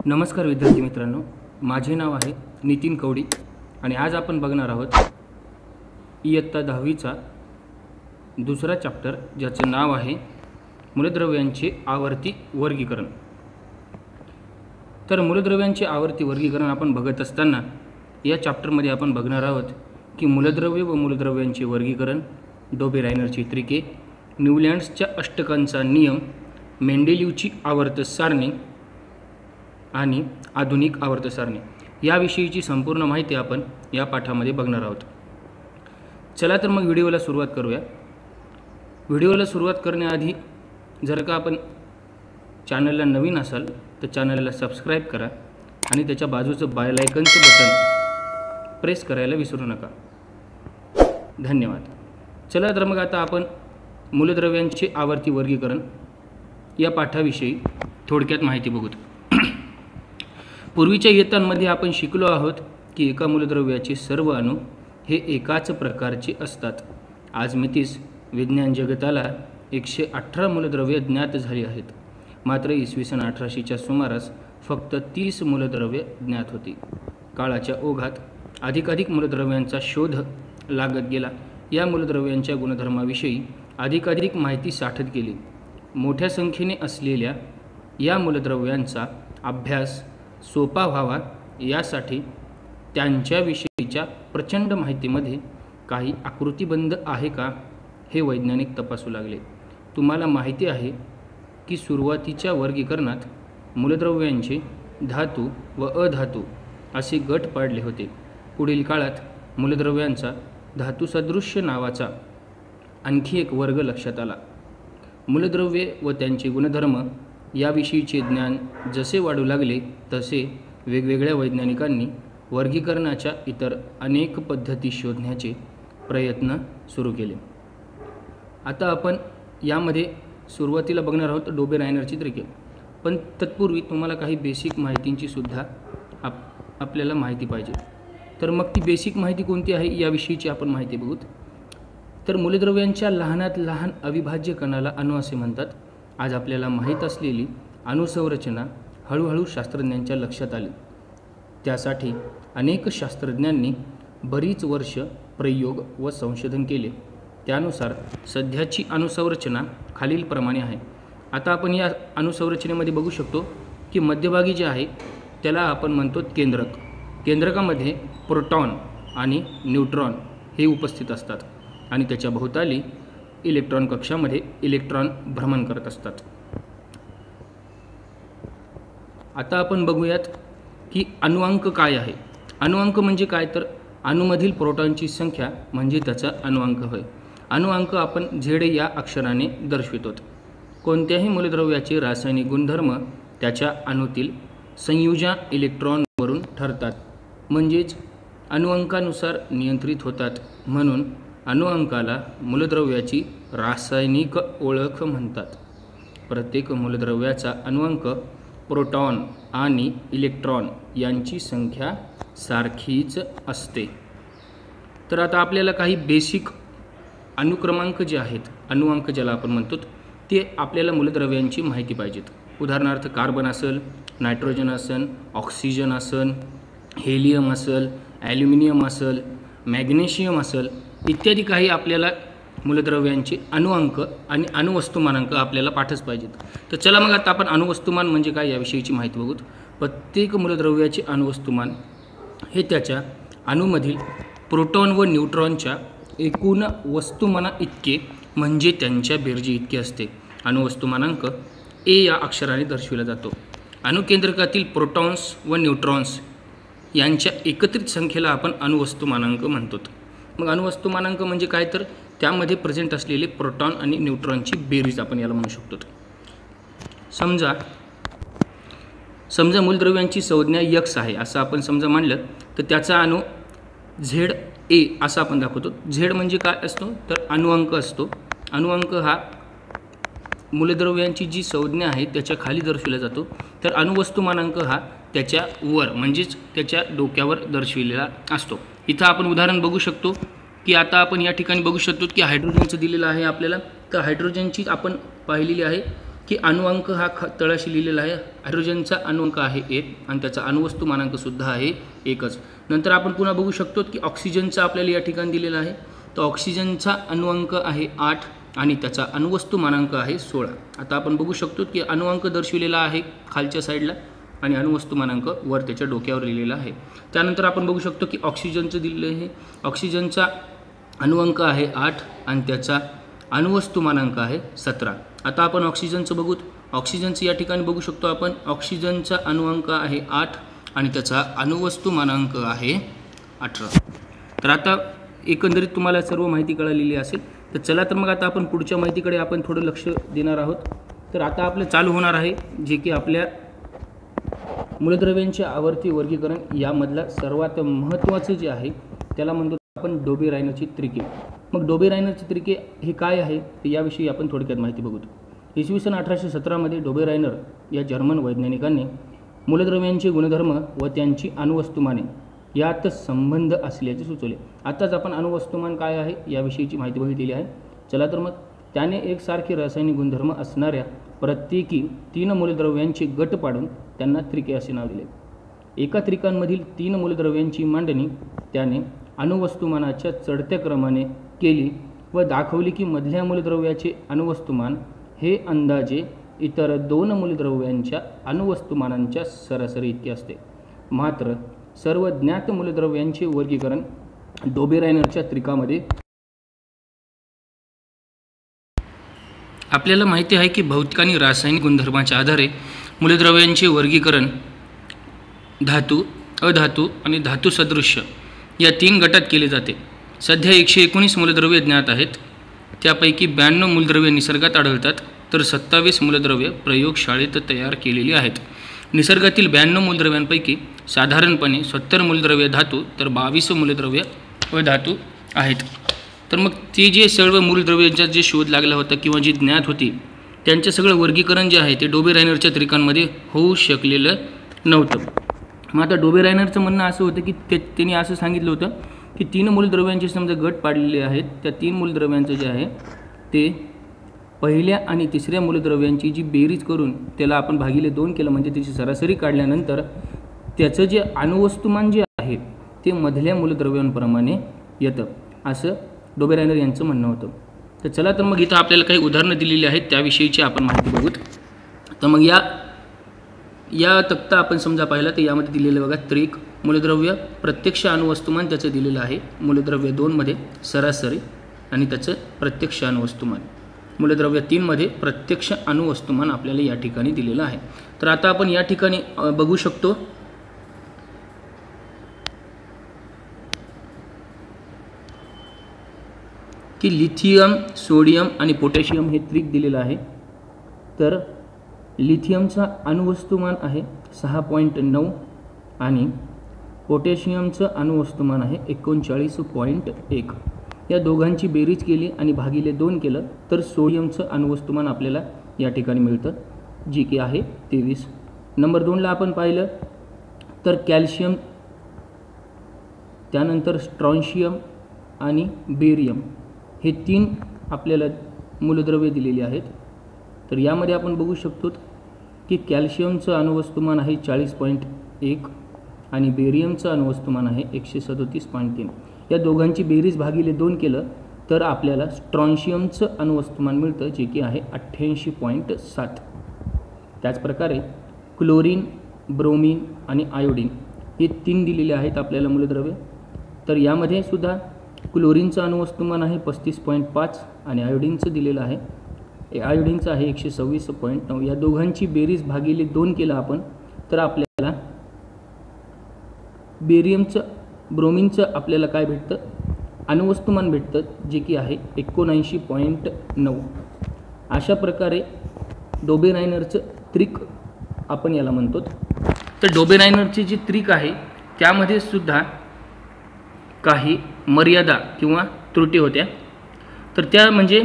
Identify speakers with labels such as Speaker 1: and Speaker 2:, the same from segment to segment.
Speaker 1: नमस्कार विद्यार्थी मित्रांनो, माझे नाव आहे नितीन कवडी आणि आज आपण बघणार आहोत इयत्ता 10वीचा दुसरा चॅप्टर, ज्याचं नाव आहे मूलद्रव्यांचे आवर्ती वर्गीकरण। तर मूलद्रव्यांचे आवर्ती वर्गीकरण आपण बघत असताना या चॅप्टरमध्ये आपण बघणार आहोत की मूलद्रव्य व मूलद्रव्यांचे वर्गीकरण, डोबे-रायनरची त्रिके, न्यूलँड्सच्या अष्टकांचा नियम, मेंडेलीवची आवर्त सारणी आणि आधुनिक आवर्त सारणी याविषयीची संपूर्ण माहिती आपण या पाठामध्ये बघणार आहोत। चला तर मग व्हिडिओला सुरुवात करूया। व्हिडिओला सुरुवात करण्याआधी जर का आपण चॅनलला नवीन असाल तर चॅनलला सबस्क्राईब करा आणि त्याच्या बाजूचं बेल आयकॉनचं बटन प्रेस करायला विसरू नका। धन्यवाद। चला तर मग आता आपण मूलद्रव्यांचे आवर्ती वर्गीकरण या पाठाविषयी थोडक्यात माहिती बघू। पूर्वीच्या इयत्तांमध्ये आपण शिकलो आहोत की एका मूलद्रव्याचे सर्व अणू हे एकाच प्रकारचे असतात। आज मितीस विज्ञान जगताला 118 मूलद्रव्ये ज्ञात झाली आहेत, मात्र इसवी सन 1800च्या सुमारास फक्त 30 मूलद्रव्ये ज्ञात होती। काळाच्या ओघात अधिकाधिक मूलद्रव्यांचा शोध लागत गेला। या मूलद्रव्यांच्या गुणधर्माविषयी अधिकाधिक माहिती साठत गेली। मोठ्या संख्येने असलेल्या या मूलद्रव्यांचा अभ्यास सोपा व्हावा यासाठी त्यांच्याविषयीच्या प्रचंड माहितीमध्ये काही आकृतिबंध आहे का हे वैज्ञानिक तपासू लागले। तुम्हाला माहिती आहे की सुरुवातीच्या वर्गीकरणात मूलद्रव्यांचे धातू व अधातू असे गट पाडले होते। पुढील काळात मूलद्रव्यांचा धातुसदृश्य नावाचा आणखी एक वर्ग लक्षात आला। मूलद्रव्ये व त्यांचे गुणधर्म याविषयीचे ज्ञान जसे वाढू लागले तसे वेगवेगळ्या वैज्ञानिकांनी वर्गीकरणाच्या इतर अनेक पद्धती शोधण्याचे प्रयत्न सुरू केले। आता आपण यामध्ये सुरुवातीला बघणार आहोत डोबे-रायनरची त्रिके, पण तत्पूर्वी तुम्हाला काही बेसिक माहितींची सुद्धा आपल्याला माहिती पाहिजे। तर मग ती बेसिक माहिती कोणती आहे याविषयीची आपण माहिती बघू। तर मूलद्रव्यांच्या लहानात लहान अविभाज्य कणाला अणू असे म्हणतात। आज आपल्याला माहीत असलेली अणुसंरचना हळूहळू शास्त्रज्ञांच्या लक्षात आली। त्यासाठी अनेक शास्त्रज्ञांनी बरीच वर्ष प्रयोग व संशोधन केले। त्यानुसार सध्याची अणुसंरचना खालीलप्रमाणे आहे। आता आपण या अणुसंरचनेमध्ये बघू शकतो की मध्यभागी जे आहे त्याला आपण म्हणतो केंद्रक। केंद्रकामध्ये प्रोटॉन आणि न्यूट्रॉन हे उपस्थित असतात आणि त्याच्या भोवताली इलेक्ट्रॉन कक्षामध्ये इलेक्ट्रॉन भ्रमण करत असतात। आता आपण बघूयात की अणुअंक काय आहे। अणुअंक म्हणजे काय, तर अणूमधील प्रोटॉनची संख्या म्हणजे त्याचा अणुअंक होय। अणुअंक आपण Z या अक्षराने दर्शवितो। कोणत्याही मूलद्रव्याचे रासायनिक गुणधर्म त्याच्या अणूतील संयुजा इलेक्ट्रॉनवरून ठरतात, म्हणजेच अणुअंकानुसार नियंत्रित होतात। म्हणून अणुअंकाला मूलद्रव्याची रासायनिक ओळख म्हणतात। प्रत्येक मूलद्रव्याचा अणुअंक प्रोटॉन आणि इलेक्ट्रॉन यांची संख्या सारखीच असते। तर आता आपल्याला काही बेसिक अणुक्रमांक जे आहेत, अणुअंक ज्याला आपण म्हणतो, ते आपल्याला मूलद्रव्यांची माहिती पाहिजेत। उदाहरणार्थ कार्बन असेल, नायट्रोजन असेल, ऑक्सिजन असेल, हेलियम असेल, ॲल्युमिनियम असेल, मॅग्नेशियम असेल, इत्यादी काही आपल्याला मूलद्रव्यांचे अणुअंक आणि अणुवस्तुमानांक आपल्याला पाठच पाहिजेत। तर चला मग आता आपण अणुवस्तुमान म्हणजे काय याविषयीची माहिती बघू। प्रत्येक मूलद्रव्याचे अणुवस्तुमान हे त्याच्या अणूमधील प्रोटॉन व न्यूट्रॉनच्या एकूण वस्तुमाना इतके म्हणजे त्यांच्या बेरजी इतके असते। अणुवस्तुमानांक A या अक्षराने दर्शविला जातो। अणुकेंद्रकातील प्रोटॉन्स व न्यूट्रॉन्स यांच्या एकत्रित संख्येला आपण अणुवस्तुमानांक म्हणतो। मग अणुवस्तुमानांक म्हणजे काय, तर त्यामध्ये प्रेझेंट असलेले प्रोटॉन आणि न्यूट्रॉनची बेरीज आपण याला म्हणू शकतो। समजा मूलद्रव्यांची संज्ञा X आहे असं आपण समजा मानलं तर त्याचा अणू ZA असं आपण दाखवतो। Z म्हणजे काय असतो, तर अणुअंक असतो। अणुअंक हा मूलद्रव्यांची जी संज्ञा आहे त्याच्या खाली दर्शविला जातो, तर अणुवस्तुमानांक हा त्याच्या वर म्हणजेच त्याच्या डोक्यावर दर्शविलेला असतो। इथं आपण उदाहरण बघू शकतो की आता आपण या ठिकाणी बघू शकतो की हायड्रोजनचं दिलेलं आहे आपल्याला। तर हायड्रोजनची आपण पाहिलेली आहे की अणुअंक हा तळाशी लिहिलेला आहे. हायड्रोजनचा अणुअंक आहे 1 आणि त्याचा अणुवस्तू मानांकसुद्धा आहे 1च. नंतर आपण पुन्हा बघू शकतो की ऑक्सिजनचा आपल्याला या ठिकाणी दिलेला आहे. तर ऑक्सिजनचा अणुअंक आहे 8 आणि त्याचा अणुवस्तू मानांक आहे 16. आता आपण बघू शकतो की अणुअंक दर्शविलेला आहे खालच्या साईडला आणि अणुवस्तू मानांक वर त्याच्या डोक्यावर लिहिलेला आहे. त्यानंतर आपण बघू शकतो की ऑक्सिजनचं दिलेलं आहे. ऑक्सिजनचा अणुअंक आहे 8 आणि त्याचा अणुवस्तू मानांक आहे 17. आता आपण ऑक्सिजनचं बघूत. ऑक्सिजनचं या ठिकाणी बघू शकतो आपण. ऑक्सिजनचा अणुअंक आहे 8 आणि त्याचा अणुवस्तू मानांक आहे 18. तर आता एकंदरीत तुम्हाला सर्व माहिती कळलेली असेल. तर चला तर मग आता आपण पुढच्या माहितीकडे आपण थोडं लक्ष देणार आहोत. तर आता आपलं चालू होणार आहे जे की आपल्या मूलद्रव्यांचे आवर्ती वर्गीकरण यामधला सर्वात महत्त्वाचं जे आहे त्याला म्हणतो आपण डोबे-रायनरची त्रिके. मग डोबे-रायनरची त्रिके हे काय आहे ते याविषयी आपण थोडक्यात माहिती बघू. इसवी सन 1817 मध्ये डोबे-रायनर या जर्मन वैज्ञानिकांनी मूलद्रव्यांचे गुणधर्म व त्यांची अणुवस्तुमाने यात संबंध असल्याचे सुचवले. आताच आपण अणुवस्तुमान काय आहे याविषयीची माहिती बघितलेली आहे. चला तर मग त्याने एकसारखे रासायनिक गुणधर्म असणाऱ्या प्रत्येकी 3 मूलद्रव्यांचे गट पाडून त्यांना त्रिके असे नाव दिले. एका त्रिकांमधील 3 मूलद्रव्यांची मांडणी त्याने अणुवस्तुमानाच्या चढत्या क्रमाने केली व दाखवली की मधल्या मूलद्रव्याचे अणुवस्तुमान हे अंदाजे इतर 2 मूलद्रव्यांच्या अणुवस्तुमानांच्या सरासरी इतके असते. मात्र सर्व ज्ञात मूलद्रव्यांचे वर्गीकरण डोबे-रायनरच्या त्रिकामध्ये. आपल्याला माहिती आहे की भौतिक आणि रासायनिक गुणधर्माच्या आधारे मूलद्रव्यांचे वर्गीकरण धातू, अधातू आणि धातू सदृश्य या 3 गटात केले जाते. सध्या 119 मूलद्रव्ये ज्ञात आहेत. त्यापैकी 92 मूलद्रव्ये निसर्गात आढळतात तर 27 मूलद्रव्ये प्रयोगशाळेत तयार केलेली आहेत. निसर्गातील 92 मूलद्रव्यांपैकी साधारणपणे 70 मूलद्रव्ये धातू तर 22 मूलद्रव्ये अधातू आहेत. तर मग ते जे सर्व मूलद्रव्यांचा जे शोध लागला होता किंवा जी ज्ञात होती त्यांचं सगळं वर्गीकरण जे आहे ते डोबे-रायनरच्या त्रिकांमध्ये होऊ शकलेलं नव्हतं. मग आता डोबे-रायनरचं म्हणणं असं होतं की त्यांनी असं सांगितलं होतं की 3 मूलद्रव्यांचे समजा गट पाडलेले आहेत. त्या 3 मूलद्रव्यांचं जे आहे ते पहिल्या आणि तिसऱ्या मूलद्रव्यांची जी बेरीज करून त्याला आपण भागिले 2 केलं म्हणजे त्याची सरासरी काढल्यानंतर त्याचं जे अणुवस्तुमान जे आहे ते मधल्या मूलद्रव्यांप्रमाणे येतं असं डोबे-रायनर यांचं म्हणणं होतं. तर चला तर मग इथं आपल्याला काही उदाहरणं दिलेली आहेत त्याविषयीची आपण माहिती बघूत. तर मग या तक्ता आपण समजा पाहिला तर यामध्ये दिलेलं बघा त्रिक मूलद्रव्य प्रत्यक्ष अणुवस्तुमान त्याचं दिलेलं आहे. मूलद्रव्य 2 मध्ये सरासरी आणि त्याचं प्रत्यक्ष अणुवस्तुमान. मूलद्रव्य 3 मध्ये प्रत्यक्ष अणुवस्तुमान आपल्याला या ठिकाणी दिलेलं आहे. तर आता आपण या ठिकाणी बघू शकतो की लिथियम, सोडियम आणि पोटॅशियम हे त्रिक दिलेलं आहे. तर लिथियमचा अणुवस्तुमान आहे 6.9 आणि पोटॅशियमचं अणुवस्तुमान आहे 39.1. या दोघांची बेरीज केली आणि भागिले 2 केलं तर सोडियमचं अणुवस्तुमान आपल्याला या ठिकाणी मिळतं जी की आहे 23. नंबर 2ला आपण पाहिलं तर कॅल्शियम, त्यानंतर स्ट्रॉन्शियम आणि बेरियम हे 3 आपल्याला मूलद्रव्ये दिलेली आहेत. तर यामध्ये आपण बघू शकतो की कॅल्शियमचं अणुवस्तुमान आहे 40.1 आणि बेरियमचं अणुवस्तुमान आहे 137.3. या दोघांची बेरीज भागिले 2 केलं तर आपल्याला स्ट्रॉन्शियमचं अणुवस्तुमान मिळतं जे की आहे 88.7. त्याचप्रकारे क्लोरीन, ब्रोमीन आणि आयोडीन हे 3 दिलेले आहेत आपल्याला मूलद्रव्ये. तर यामध्ये सुद्धा क्लोरीनचं अणुवस्तुमान आहे 35.5 आणि आयोडीनचं दिलेलं आहे आयोडीनचं आहे 126.9. या दोघांची बेरीज भागिले 2 केलं आपण तर आपल्याला ब्रोमीनचं आपल्याला काय भेटतं अणुवस्तुमान भेटतं जे की आहे 79.9. अशा प्रकारे डोबे-रायनरचं त्रिक आपण याला म्हणतो. तर डोबे-रायनरची जी त्रिक आहे त्यामध्ये सुद्धा काही मर्यादा किंवा त्रुटी होत्या. तर त्या म्हणजे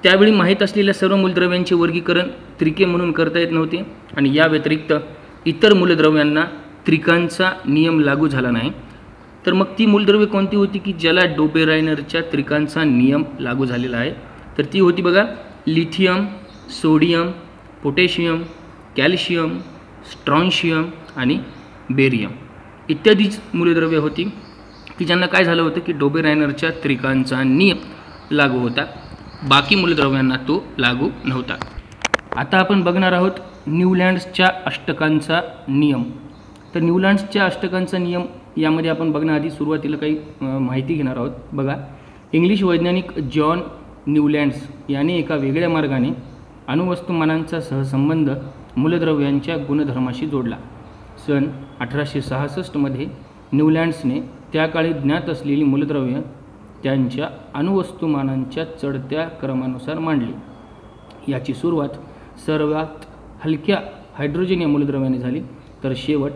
Speaker 1: त्यावेळी माहीत असलेल्या सर्व मूलद्रव्यांचे वर्गीकरण त्रिके म्हणून करता येत नव्हते आणि या व्यतिरिक्त इतर मूलद्रव्यांना त्रिकांचा नियम लागू झाला नाही. तर मग ती मूलद्रव्ये कोणती होती की ज्याला डोबे-रायनरच्या त्रिकांचा नियम लागू झालेला आहे. तर ती होती बघा lithium, sodium, potassium, calcium, strontium आणि बेरियम इत्यादी मूलद्रव्ये होती की ज्यांना काय झालं होतं की डोबेरायनरच्या त्रिकांचा नियम लागू होता, बाकी मूलद्रव्यांना तो लागू नव्हता. आता आपण बघणार आहोत न्यूलँड्सच्या अष्टकांचा नियम. तर न्यूलँड्सच्या अष्टकांचा नियम यामध्ये आपण बघण्याआधी सुरुवातीला काही माहिती घेणार आहोत. बघा, इंग्लिश वैज्ञानिक जॉन न्यूलँड्स याने एका वेगळ्या मार्गाने अणुवस्तुमानांचा सहसंबंध मूलद्रव्यांच्या गुणधर्माशी जोडला. सन 1866 मध्ये न्यूलँड्सने त्या काळी ज्ञात असलेली मूलद्रव्ये त्यांच्या अणुवस्तुमानांच्या चढत्या क्रमानुसार मांडली. याची सुरुवात सर्वात हलक्या हायड्रोजन या मूलद्रव्याने झाली, तर शेवट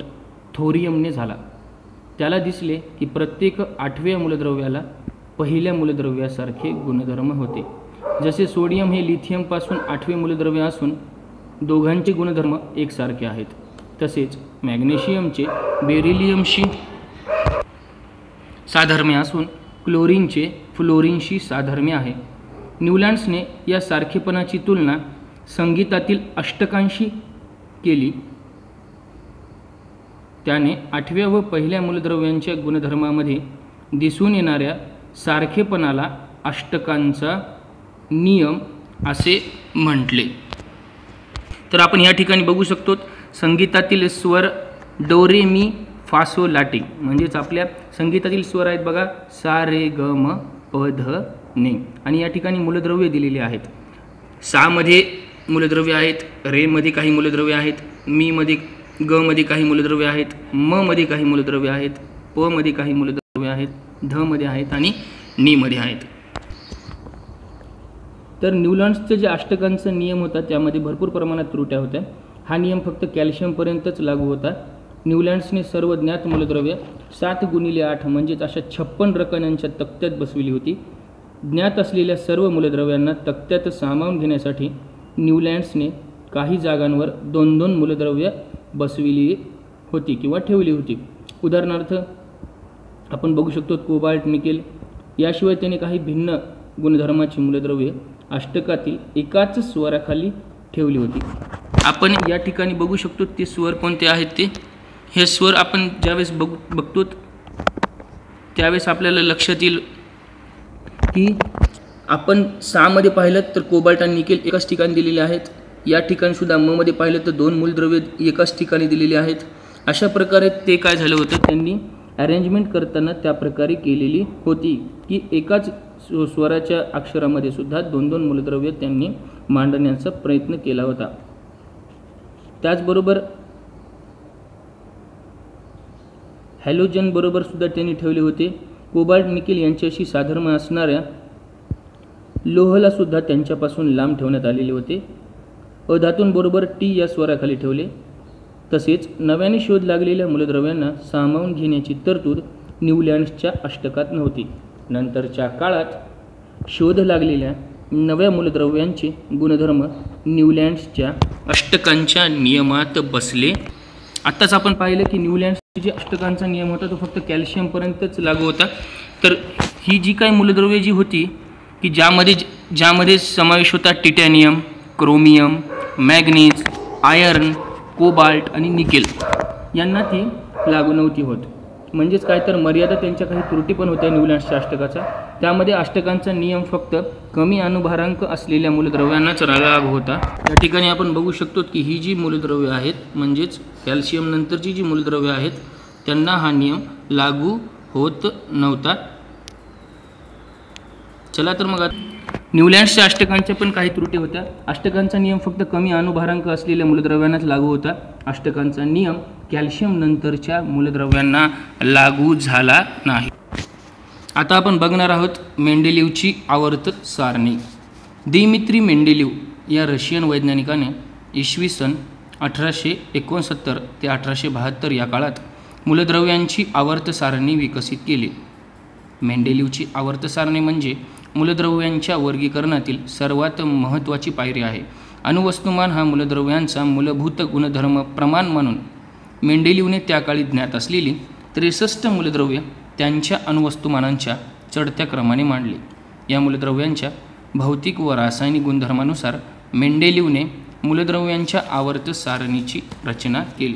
Speaker 1: थोरियमने झाला. त्याला दिसले की प्रत्येक 8व्या मूलद्रव्याला पहिल्या मूलद्रव्यासारखे गुणधर्म होते. जसे सोडियम हे लिथियमपासून 8वे मूलद्रव्य असून दोघांचे गुणधर्म एकसारखे आहेत, तसेच मॅग्नेशियमचे बेरिलियमशी साधर्म्य असून क्लोरीनचे फ्लोरीनशी साधर्म्य आहे. न्यूलँड्सने या सारखेपणाची तुलना संगीतातील अष्टकांशी केली. त्याने 8व्या व पहिल्या मूलद्रव्यांच्या गुणधर्मामध्ये दिसून येणाऱ्या सारखेपणाला अष्टकांचा नियम असे म्हटले. तर आपण या ठिकाणी बघू शकतो संगीतातील स्वर डो रे मी फा सो ला टी, म्हणजेच आपल्या संगीतातील स्वर आहेत बघा सा रे ग म प ध ने, आणि या ठिकाणी मूलद्रव्ये दिलेली आहेत. सा मध्ये मूलद्रव्य आहेत, रे मध्ये काही मूलद्रव्य आहेत, मी मध्ये ग मध्ये काही मूलद्रव्य आहेत, म मध्ये काही मूलद्रव्य आहेत, प मध्ये काही मूलद्रव्य आहेत, ध मध्ये आहेत आणि नी मध्ये आहेत. तर न्यूलँड्सचे जे अष्टकांचा नियम होता त्यामध्ये भरपूर प्रमाणात त्रुट्या होत्या. हा नियम फक्त कॅल्शियमपर्यंतच लागू होता. न्यूलँड्सने सर्व ज्ञात मूलद्रव्ये 7×8 म्हणजेच अशा 56 रकान्यांच्या तक्त्यात बसविली होती. ज्ञात असलेल्या सर्व मूलद्रव्यांना तक्त्यात सामावून घेण्यासाठी न्यूलँड्सने काही जागांवर 2-2 मूलद्रव्ये बसविली होती किंवा ठेवली होती. उदाहरणार्थ आपण बघू शकतो कोबाल्ट, निकेल. याशिवाय त्याने काही भिन्न गुणधर्माची मूलद्रव्ये अष्टकातील एकाच स्वराखाली ठेवली होती. आपण या ठिकाणी बघू शकतो ते स्वर कोणते आहेत ते. हे स्वर आपण ज्यावेळेस बघतो त्यावेळेस आपल्याला लक्षात येईल की आपण 6 मध्ये पाहिलं तर कोबाल्ट आणि निकेल एकाच ठिकाणी दिलेले आहेत. या ठिकाणी सुद्धा म मध्ये पाहिलं तर 2 मूलद्रव्ये एकाच ठिकाणी दिलेली आहेत. अशा प्रकारे ते काय झालं होतं, त्यांनी अरेंजमेंट करताना त्या प्रकारे केलेली होती की एकाच स्वराच्या अक्षरामध्ये सुद्धा 2-2 मूलद्रव्ये त्यांनी मांडण्याचा प्रयत्न केला होता. त्याचबरोबर हॅलोजन बरोबर सुद्धा त्यांनी ठेवले होते. कोबाल्ट, निकेल यांच्याशी साधर्म्य असणाऱ्या लोहला सुद्धा त्यांच्यापासून लांब ठेवण्यात आलेले होते. अधातूंबरोबर टी या स्वराखाली ठेवले. तसेच नव्याने शोध लागलेल्या मूलद्रव्यांना सामावून घेण्याची तरतूद न्यूलँड्सच्या अष्टकात नव्हती. नंतरच्या काळात शोध लागलेल्या नव्या मूलद्रव्यांचे गुणधर्म न्यूलँड्सच्या अष्टकांच्या नियमात बसले. आत्ताच आपण पाहिलं की न्यूलँड्सचे जे अष्टकांचा नियम होता तो फक्त कॅल्शियमपर्यंतच लागू होता. तर ही जी काही मूलद्रव्ये जी होती की ज्यामध्ये समावेश होता titanium, chromium, manganese, iron, cobalt आणि निकेल, यांना ती लागू नव्हती होत. म्हणजेच काय तर मर्यादा त्यांच्या काही त्रुटी पण होत्या न्यूलँड्सच्या अष्टकाचा. त्यामध्ये अष्टकांचा नियम फक्त कमी अणुभारांक असलेल्या मूलद्रव्यांनाच लागू होता. या ठिकाणी आपण बघू शकतो की ही जी मूलद्रव्ये आहेत म्हणजेच कॅल्शियम नंतरची जी मूलद्रव्ये आहेत त्यांना हा नियम लागू होत नव्हता. चला तर मग न्यूलँड्सच्या अष्टकांच्या पण काही त्रुटी होत्या. अष्टकांचा नियम फक्त कमी अणुभारांक असलेल्या मूलद्रव्यांनाच लागू होता. अष्टकांचा नियम कॅल्शियम नंतरच्या मूलद्रव्यांना लागू झाला नाही. आता आपण बघणार आहोत मेंडेलीवची आवर्त सारणी. दिमित्री मेंडेलीव या रशियन वैज्ञानिकाने इसवी सन 1869 ते 1872 या काळात मूलद्रव्यांची आवर्त सारणी विकसित केली. मेंडेलीवची आवर्त सारणी म्हणजे मूलद्रव्यांच्या वर्गीकरणातील सर्वात महत्त्वाची पायरी आहे. अणुवस्तुमान हा मूलद्रव्यांचा मूलभूत गुणधर्म प्रमाण म्हणून मेंडेलीवने त्या काळी ज्ञात असलेली 63 मूलद्रव्ये त्यांच्या अणुवस्तुमानांच्या चढत्या क्रमाने मांडली. या मूलद्रव्यांच्या भौतिक व रासायनिक गुणधर्मानुसार मेंडेलीवने मूलद्रव्यांच्या आवर्त सारणीची रचना केली.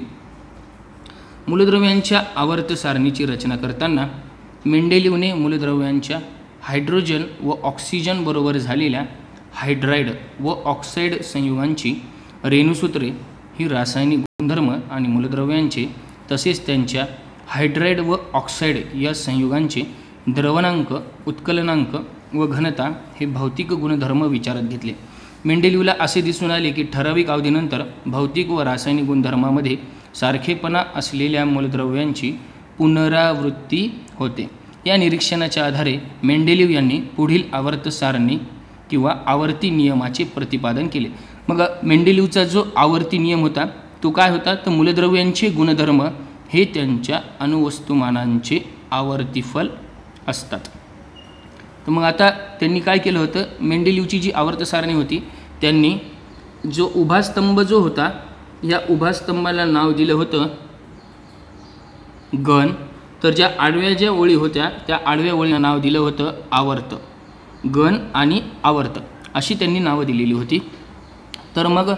Speaker 1: मूलद्रव्यांच्या आवर्त सारणीची रचना करताना मेंडेलीवने मूलद्रव्यांच्या हायड्रोजन व ऑक्सिजन बरोबर झालेल्या हायड्राइड व ऑक्साईड संयुगांची रेणुसूत्रे ही रासायनिक गुणधर्म आणि मूलद्रव्यांचे तसेच त्यांच्या हायड्राइड व ऑक्साईड या संयुगांचे द्रवणांक, उत्कलनांक व घनता हे भौतिक गुणधर्म विचारात घेतले. मेंडेलीवला असे दिसून आले की ठराविक अवधीनंतर भौतिक व रासायनिक गुणधर्मामध्ये सारखेपणा असलेल्या मूलद्रव्यांची पुनरावृत्ती होते. या निरीक्षणाच्या आधारे मेंडेलीव यांनी पुढील आवर्त सारणी किंवा आवर्ती नियमाचे प्रतिपादन केले. मग मेंडेलीवचा जो आवर्ती नियम होता तो काय होता, तर मूलद्रव्यांचे गुणधर्म हे त्यांच्या अणुवस्तुमानांचे आवर्तीफल असतात. तर मग आता त्यांनी काय केलं होतं, मेंडेलीवची जी आवर्त सारणी होती त्यांनी जो उभा स्तंभ जो होता या उभा स्तंभाला नाव दिलं होतं गण, तर ज्या आडव्या ज्या ओळी होत्या त्या आडव्या ओळीला नाव दिलं होतं आवर्त. गण आणि आवर्त अशी त्यांनी नावं दिलेली होती. तर मग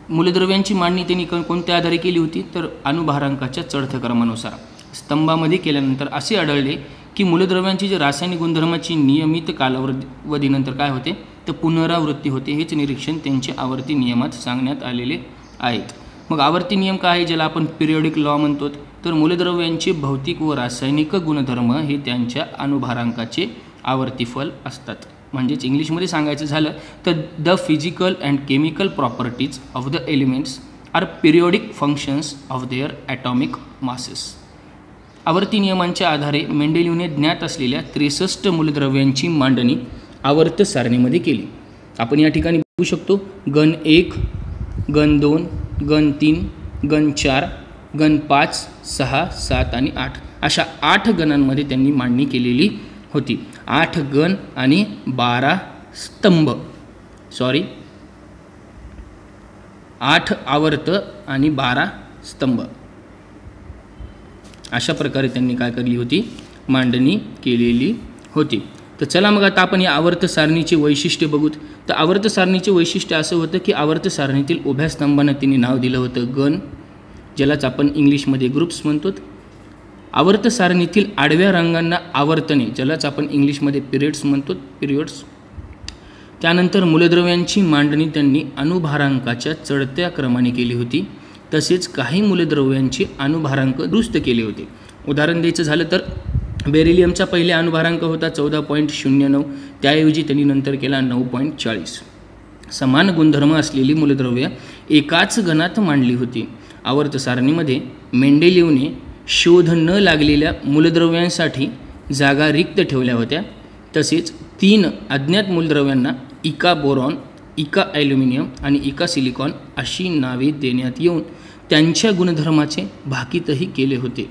Speaker 1: मूलद्रव्यांची मांडणी त्यांनी कोणत्या आधारे केली होती, तर अणुभारांकाच्या चढत्या क्रमानुसार स्तंभामध्ये केल्यानंतर असे आढळले की मूलद्रव्यांची जे रासायनिक गुणधर्माची नियमित कालावधीनंतर काय होते, तर पुनरावृत्ती होते. हेच निरीक्षण त्यांच्या आवर्ती नियमात सांगण्यात आलेले आहेत. मग आवर्ती नियम काय आहे, ज्याला आपण पिरियोडिक लॉ म्हणतो, तर मूलद्रव्यांचे भौतिक व रासायनिक गुणधर्म हे त्यांच्या अणुभारांकाचे आवर्तीफल असतात. म्हणजेच इंग्लिशमध्ये सांगायचं झालं तर the physical and chemical properties of the elements are periodic functions of their atomic masses. आवर्ती नियमांच्या आधारे मेंडेलीवने ज्ञात असलेल्या 63 मूलद्रव्यांची मांडणी आवर्त सारणीमध्ये केली. आपण या ठिकाणी बघू शकतो गण 1, गण 2, गण 3, गण 4, गण 5, 6, 7 आणि 8 अशा 8 गणांमध्ये त्यांनी मांडणी केलेली होती. 8 गण आणि 12 स्तंभ, 8 आवर्त आणि 12 स्तंभ अशा प्रकारे त्यांनी काय केली होती, मांडणी केलेली होती. तर चला मग आता आपण या आवर्त सारणीचे वैशिष्ट्य बघूत. तर आवर्त सारणीचे वैशिष्ट्य असं होतं की आवर्त सारणीतील उभ्या स्तंभांना त्यांनी नाव दिलं होतं गण, ज्यालाच आपण इंग्लिशमध्ये ग्रुप्स म्हणतो. आवर्त सारणीतील आडव्या रंगांना आवर्तने, ज्यालाच आपण इंग्लिशमध्ये पिरियड्स म्हणतो, पिरियड्स. त्यानंतर मूलद्रव्यांची मांडणी त्यांनी अणुभारांकाच्या चढत्या क्रमाने केली होती. तसेच काही मूलद्रव्यांचे अणुभारांक दुरुस्त केले होते. उदाहरण द्यायचं झालं तर बेरिलियमचा पहिले अणुभारांक होता 14.09, त्याऐवजी त्यांनी नंतर केला 9.40. समान गुणधर्म असलेली मूलद्रव्य एकाच गणात मांडली होती. आवर्त सारणीमध्ये मेंडेलीवने शोध न लागलेल्या मूलद्रव्यांसाठी जागा रिक्त ठेवल्या होत्या. तसेच 3 अज्ञात मूलद्रव्यांना इका बोरॉन, इका ॲल्युमिनियम आणि इका सिलिकॉन अशी नावे देण्यात येऊन त्यांच्या गुणधर्माचे भाकीतही केले होते.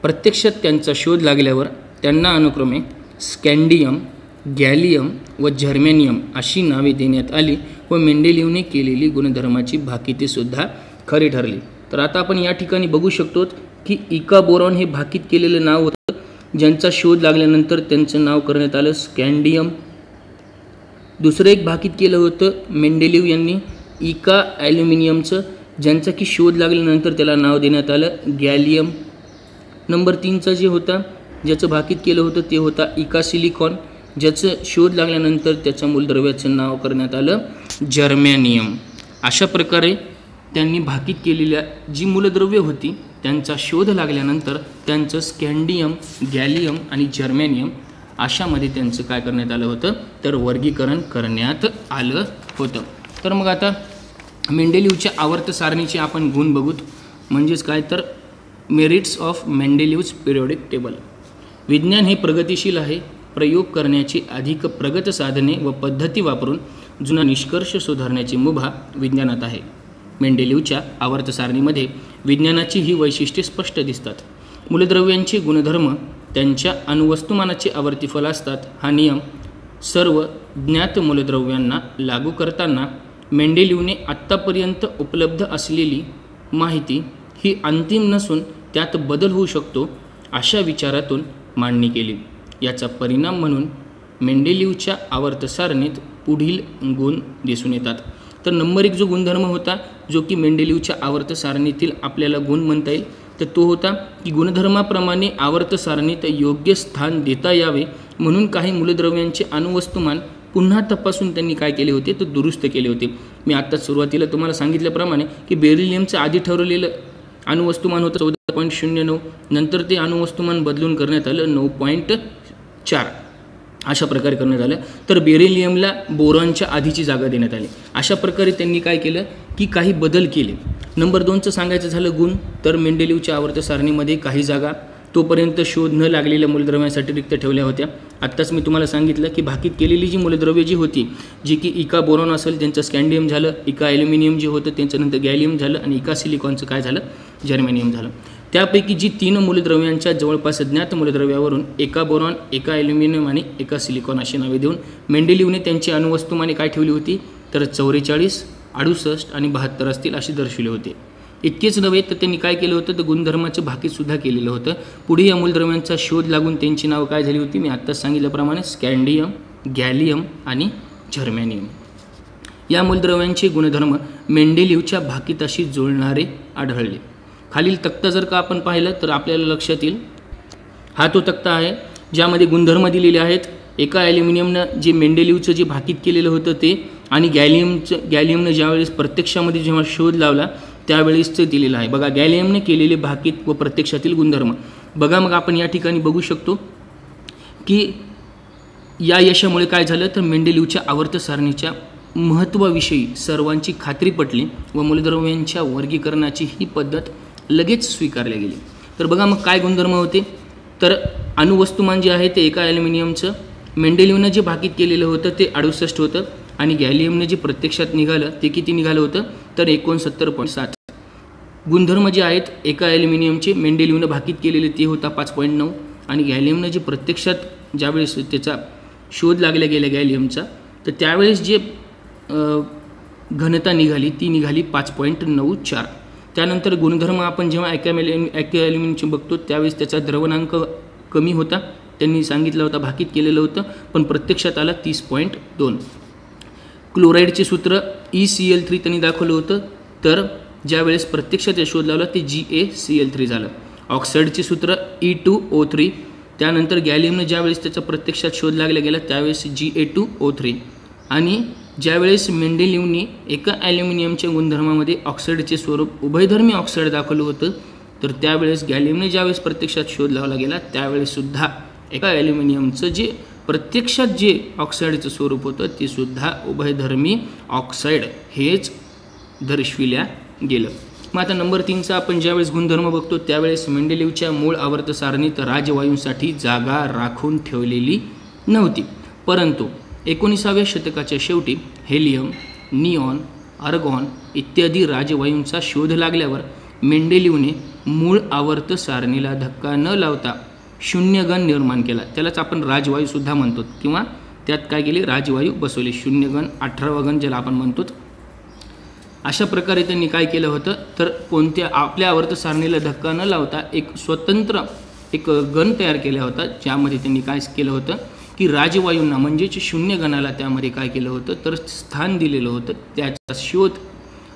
Speaker 1: प्रत्यक्षात त्यांचा शोध लागल्यावर त्यांना अनुक्रमे स्कँडियम, गॅलियम व जर्मेनियम अशी नावे देण्यात आली व मेंडेलीवने केलेली गुणधर्माची भाकितेसुद्धा खरी ठरली. तर आता आपण या ठिकाणी बघू शकतो की इका बोरॉन हे भाकीत केलेलं नाव होतं, ज्यांचा शोध लागल्यानंतर त्यांचं नाव करण्यात आलं स्कँडियम. दुसरं एक भाकीत केलं होतं मेंडेलीव यांनी इका ॲल्युमिनियमचं, ज्यांचा की शोध लागल्यानंतर त्याला नाव देण्यात आलं गॅलियम. नंबर 3चा जे होता ज्याचं भाकीत केलं होतं ते होता इका सिलिकॉन, ज्याचं शोध लागल्यानंतर त्याच्या मूलद्रव्याचं नाव करण्यात आलं जर्मेनियम. अशा प्रकारे त्यांनी भाकीत केलेल्या जी मूलद्रव्य होती त्यांचा शोध लागल्यानंतर त्यांचं स्कँडियम, गॅलियम आणि जर्मेनियम अशामध्ये त्यांचं काय करण्यात आलं होतं, तर वर्गीकरण करण्यात आलं होतं. तर मग आता मेंडेलीवच्या आवर्त सारणीचे आपण गुण बघूत. म्हणजेच काय, तर मेरिट्स ऑफ मेंडेलीव्ज पिरियोडिक टेबल. विज्ञान हे प्रगतिशील आहे. प्रयोग करण्याची अधिक प्रगत साधने व पद्धती वापरून जुना निष्कर्ष सुधारण्याची मुभा विज्ञानात आहे. मेंडेलीवच्या आवर्त सारणीमध्ये विज्ञानाची ही वैशिष्ट्ये स्पष्ट दिसतात. मूलद्रव्यांचे गुणधर्म त्यांच्या अणुवस्तुमानाचे आवर्तीफल असतात. हा नियम सर्व ज्ञात मूलद्रव्यांना लागू करताना मेंडेलीवने आत्तापर्यंत उपलब्ध असलेली माहिती ही अंतिम नसून त्यात बदल होऊ शकतो अशा विचारातून मांडणी केली. याचा परिणाम म्हणून मेंडेलिव्हच्या आवर्त सारणीत पुढील गुण दिसून येतात. तर नंबर 1 जो गुणधर्म होता जो की मेंडेलिव्हच्या आवर्त सारणीतील आपल्याला गुण म्हणता येईल तर तो होता की गुणधर्माप्रमाणे आवर्त सारणीत योग्य स्थान देता यावे म्हणून काही मूलद्रव्यांचे अणुवस्तुमान पुन्हा तपासून त्यांनी काय केले होते तर दुरुस्त केले होते. मी आत्ताच सुरुवातीला तुम्हाला सांगितल्याप्रमाणे की बेरिलियमचं आधी ठरवलेलं अणुवस्तुमान होतं 14.09, नंतर ते अणुवस्तुमान बदलून करण्यात आलं 9.4 अशा प्रकारे करण्यात आलं. तर बेरिलियमला बोरॉनच्या आधीची जागा देण्यात आली. अशा प्रकारे त्यांनी काय केलं की काही बदल केले. नंबर 2चं सांगायचं झालं गुण तर मेंडेलिव्हच्या आवर्त सारणीमध्ये काही जागा तोपर्यंत शोध न लागलेल्या मूलद्रव्यांसाठी रिक्त ठेवल्या होत्या. आत्ताच मी तुम्हाला सांगितलं की भाकीत केलेली जी मूलद्रव्ये जी होती जी की इका बोरॉन असेल त्यांचं स्कॅन्डियम झालं, इका ॲल्युमिनियम जे होतं त्यांचं नंतर गॅलियम झालं आणि इका सिलिकॉनचं काय झालं जर्मेनियम झालं. त्यापैकी जी 3 मूलद्रव्यांच्या जवळपास ज्ञात मूलद्रव्यावरून एका बोरॉन, एका ॲल्युमिनियम आणि एका सिलिकॉन अशी नावे देऊन मेंडेलिव्हने त्यांची अणुवस्तुमाने काय ठेवली होती तर 44, 68 आणि 72 असतील अशी दर्शवले होते. इतकेच नव्हे तर त्यांनी काय केलं होतं तर गुणधर्माचं भाकीतसुद्धा केलेलं होतं. पुढे या मूलद्रव्यांचा शोध लागून त्यांची नावं काय झाली होती मी आत्ताच सांगितल्याप्रमाणे स्कॅन्डियम, गॅलियम आणि जर्मेनियम. या मूलद्रव्यांचे गुणधर्म मेंडेलिव्हच्या भाकीताशी जुळणारे आढळले. खालील तक्ता जर का आपण पाहिलं तर आपल्याला लक्षात येईल हा तो तक्ता आहे ज्यामध्ये गुणधर्म दिलेले आहेत. एका ॲल्युमिनियमनं जे मेंडेलिव्हचं जे भाकीत केलेलं होतं ते आणि गॅलियमनं ज्यावेळेस प्रत्यक्षामध्ये जेव्हा शोध लावला त्यावेळेस ते दिलेलं आहे. बघा गॅलियमने केलेले भाकीत व प्रत्यक्षातील गुणधर्म बघा. मग आपण या ठिकाणी बघू शकतो की या यशामुळे काय झालं तर मेंडेलिव्हच्या आवर्त सारणीच्या महत्त्वाविषयी सर्वांची खात्री पटली व मूलद्रव्यांच्या वर्गीकरणाची ही पद्धत लगेच स्वीकारली गेली. तर बघा मग काय गुणधर्म होते तर अणुवस्तुमान जे आहे ते एका ॲल्युमिनियमचं मेंडेलिव्हनं जे भाकीत केलेलं होतं ते 68 होतं आणि गॅलियमनं जे प्रत्यक्षात निघालं ते किती निघालं होतं तर 69.7. गुणधर्म जे आहेत एका ॲल्युमिनियमचे मेंडेलिव्हनं भाकीत केलेले ते होता 5.9 आणि गॅलियमनं जे प्रत्यक्षात ज्यावेळेस त्याचा शोध लागल्या गेल्या गॅलियमचा तर त्यावेळेस जे घनता निघाली ती निघाली 5.94. त्यानंतर गुणधर्म आपण जेव्हा ॲल्युमिनियमचे बघतो त्यावेळेस त्याचा द्रवणांक कमी होता त्यांनी सांगितलं होता भाकीत केलेलं होतं पण प्रत्यक्षात आला 30.2. क्लोराईडचे सूत्र ECl3 त्यांनी दाखवलं होतं तर ज्यावेळेस प्रत्यक्षात शोध लावला ते GaCl3 झालं. ऑक्साईडचे सूत्र E2O3 त्यानंतर गॅलियमनं ज्यावेळेस त्याचा प्रत्यक्षात शोध लागला गेला त्यावेळेस Ga2O3 आणि ज्यावेळेस मेंडेलिव्हने एका ॲल्युमिनियमच्या गुणधर्मामध्ये ऑक्साईडचे स्वरूप उभयधर्मी ऑक्साईड दाखवलं होतं तर त्यावेळेस गॅलियमने ज्यावेळेस प्रत्यक्षात शोध लावला गेला त्यावेळेससुद्धा एका ॲल्युमिनियमचं जे प्रत्यक्षात जे ऑक्साईडचं स्वरूप होतं ते सुद्धा उभयधर्मी ऑक्साईड हेच दर्शविल्या गेलं. मग आता नंबर 3चा आपण ज्यावेळेस गुणधर्म बघतो त्यावेळेस मेंडेलिव्हच्या मूळ आवर्त सारणीत राजवायूंसाठी जागा राखून ठेवलेली नव्हती. परंतु 19व्या शतकाच्या शेवटी हेलियम, निऑन, आर्गॉन इत्यादी राजवायूंचा शोध लागल्यावर मेंडेलिव्हने मूळ आवर्त सारणीला धक्का न लावता शून्यगण निर्माण केला. त्यालाच आपण राजवायूसुद्धा म्हणतो किंवा त्यात काय केले राजवायू बसवले शून्यगण 18वा गण ज्याला आपण म्हणतो. अशा प्रकारे त्यांनी काय केलं होतं तर कोणत्या आपल्या आवर्त सारणीला धक्का न लावता एक स्वतंत्र एक गण तयार केला होता ज्यामध्ये त्यांनी काय केलं होतं की राजवायूंना म्हणजेच शून्यगणाला त्यामध्ये काय केलं होतं तर स्थान दिलेलं होतं. त्याचा शोध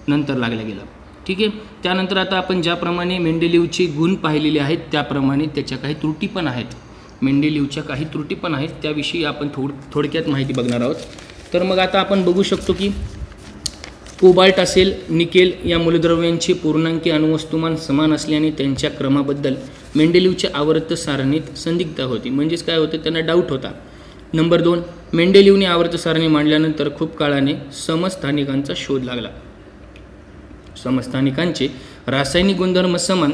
Speaker 1: नंतर लागला गेला. ठीक आहे. त्यानंतर आता आपण ज्याप्रमाणे मेंडेलिव्हचे गुण पाहिलेले आहेत त्याप्रमाणे त्याच्या काही त्रुटी पण आहेत. मेंडेलिव्हच्या काही त्रुटी पण आहेत त्याविषयी आपण थोडक्यात माहिती बघणार आहोत. तर मग आता आपण बघू शकतो की कोबाल्ट असेल, निकेल या मूलद्रव्यांचे पूर्णांकी अणुवस्तुमान समान असल्याने त्यांच्या क्रमाबद्दल मेंडेलिव्हच्या आवर्त सारणीत संदिग्धता होती. म्हणजेच काय होतं त्यांना डाऊट होता. नंबर 2 मेंडेलिव्हने आवर्त सारणी मांडल्यानंतर खूप काळाने समस्थानिकांचा शोध लागला. समस्थानिकांचे रासायनिक गुणधर्म समान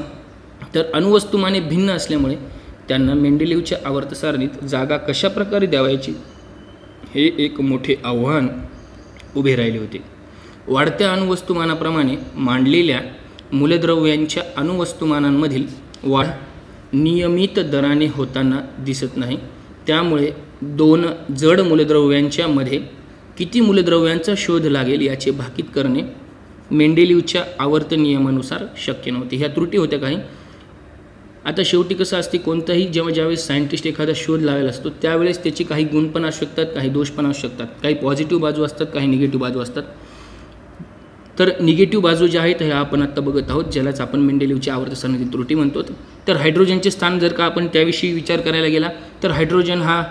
Speaker 1: तर अणुवस्तुमाने भिन्न असल्यामुळे त्यांना मेंडेलिव्हच्या आवर्त सारणीत जागा कशा प्रकारे द्यावायची हे एक मोठे आव्हान उभे राहिले होते. वाढत्या अणुवस्तुमानाप्रमाणे मांडलेल्या मूलद्रव्यांच्या अणुवस्तुमानांमधील वाढ नियमित दराने होताना दिसत नाही. त्यामुळे 2 जड मूलद्रव्यांच्या मध्ये किती मूलद्रव्यांचा शोध लागेल याचे भाकीत करणे मेंडेलिव्हच्या आवर्त नियमानुसार शक्य नव्हते. ह्या त्रुटी होत्या काही. आता शेवटी कसं असते, कोणताही ज्यावेळेस सायंटिस्ट एखादा शोध लावायला असतो त्यावेळेस त्याचे काही गुण पण असू शकतात, काही दोष पण असू शकतात, काही पॉझिटिव्ह बाजू असतात, काही निगेटिव्ह बाजू असतात. तर निगेटिव्ह बाजू ज्या आहेत ह्या आपण आत्ता बघत आहोत, ज्यालाच आपण मेंडेलिव्हची आवर्त सारणीतील त्रुटी म्हणतो. तर हायड्रोजनचे स्थान जर का आपण त्याविषयी विचार करायला गेला तर हायड्रोजन हा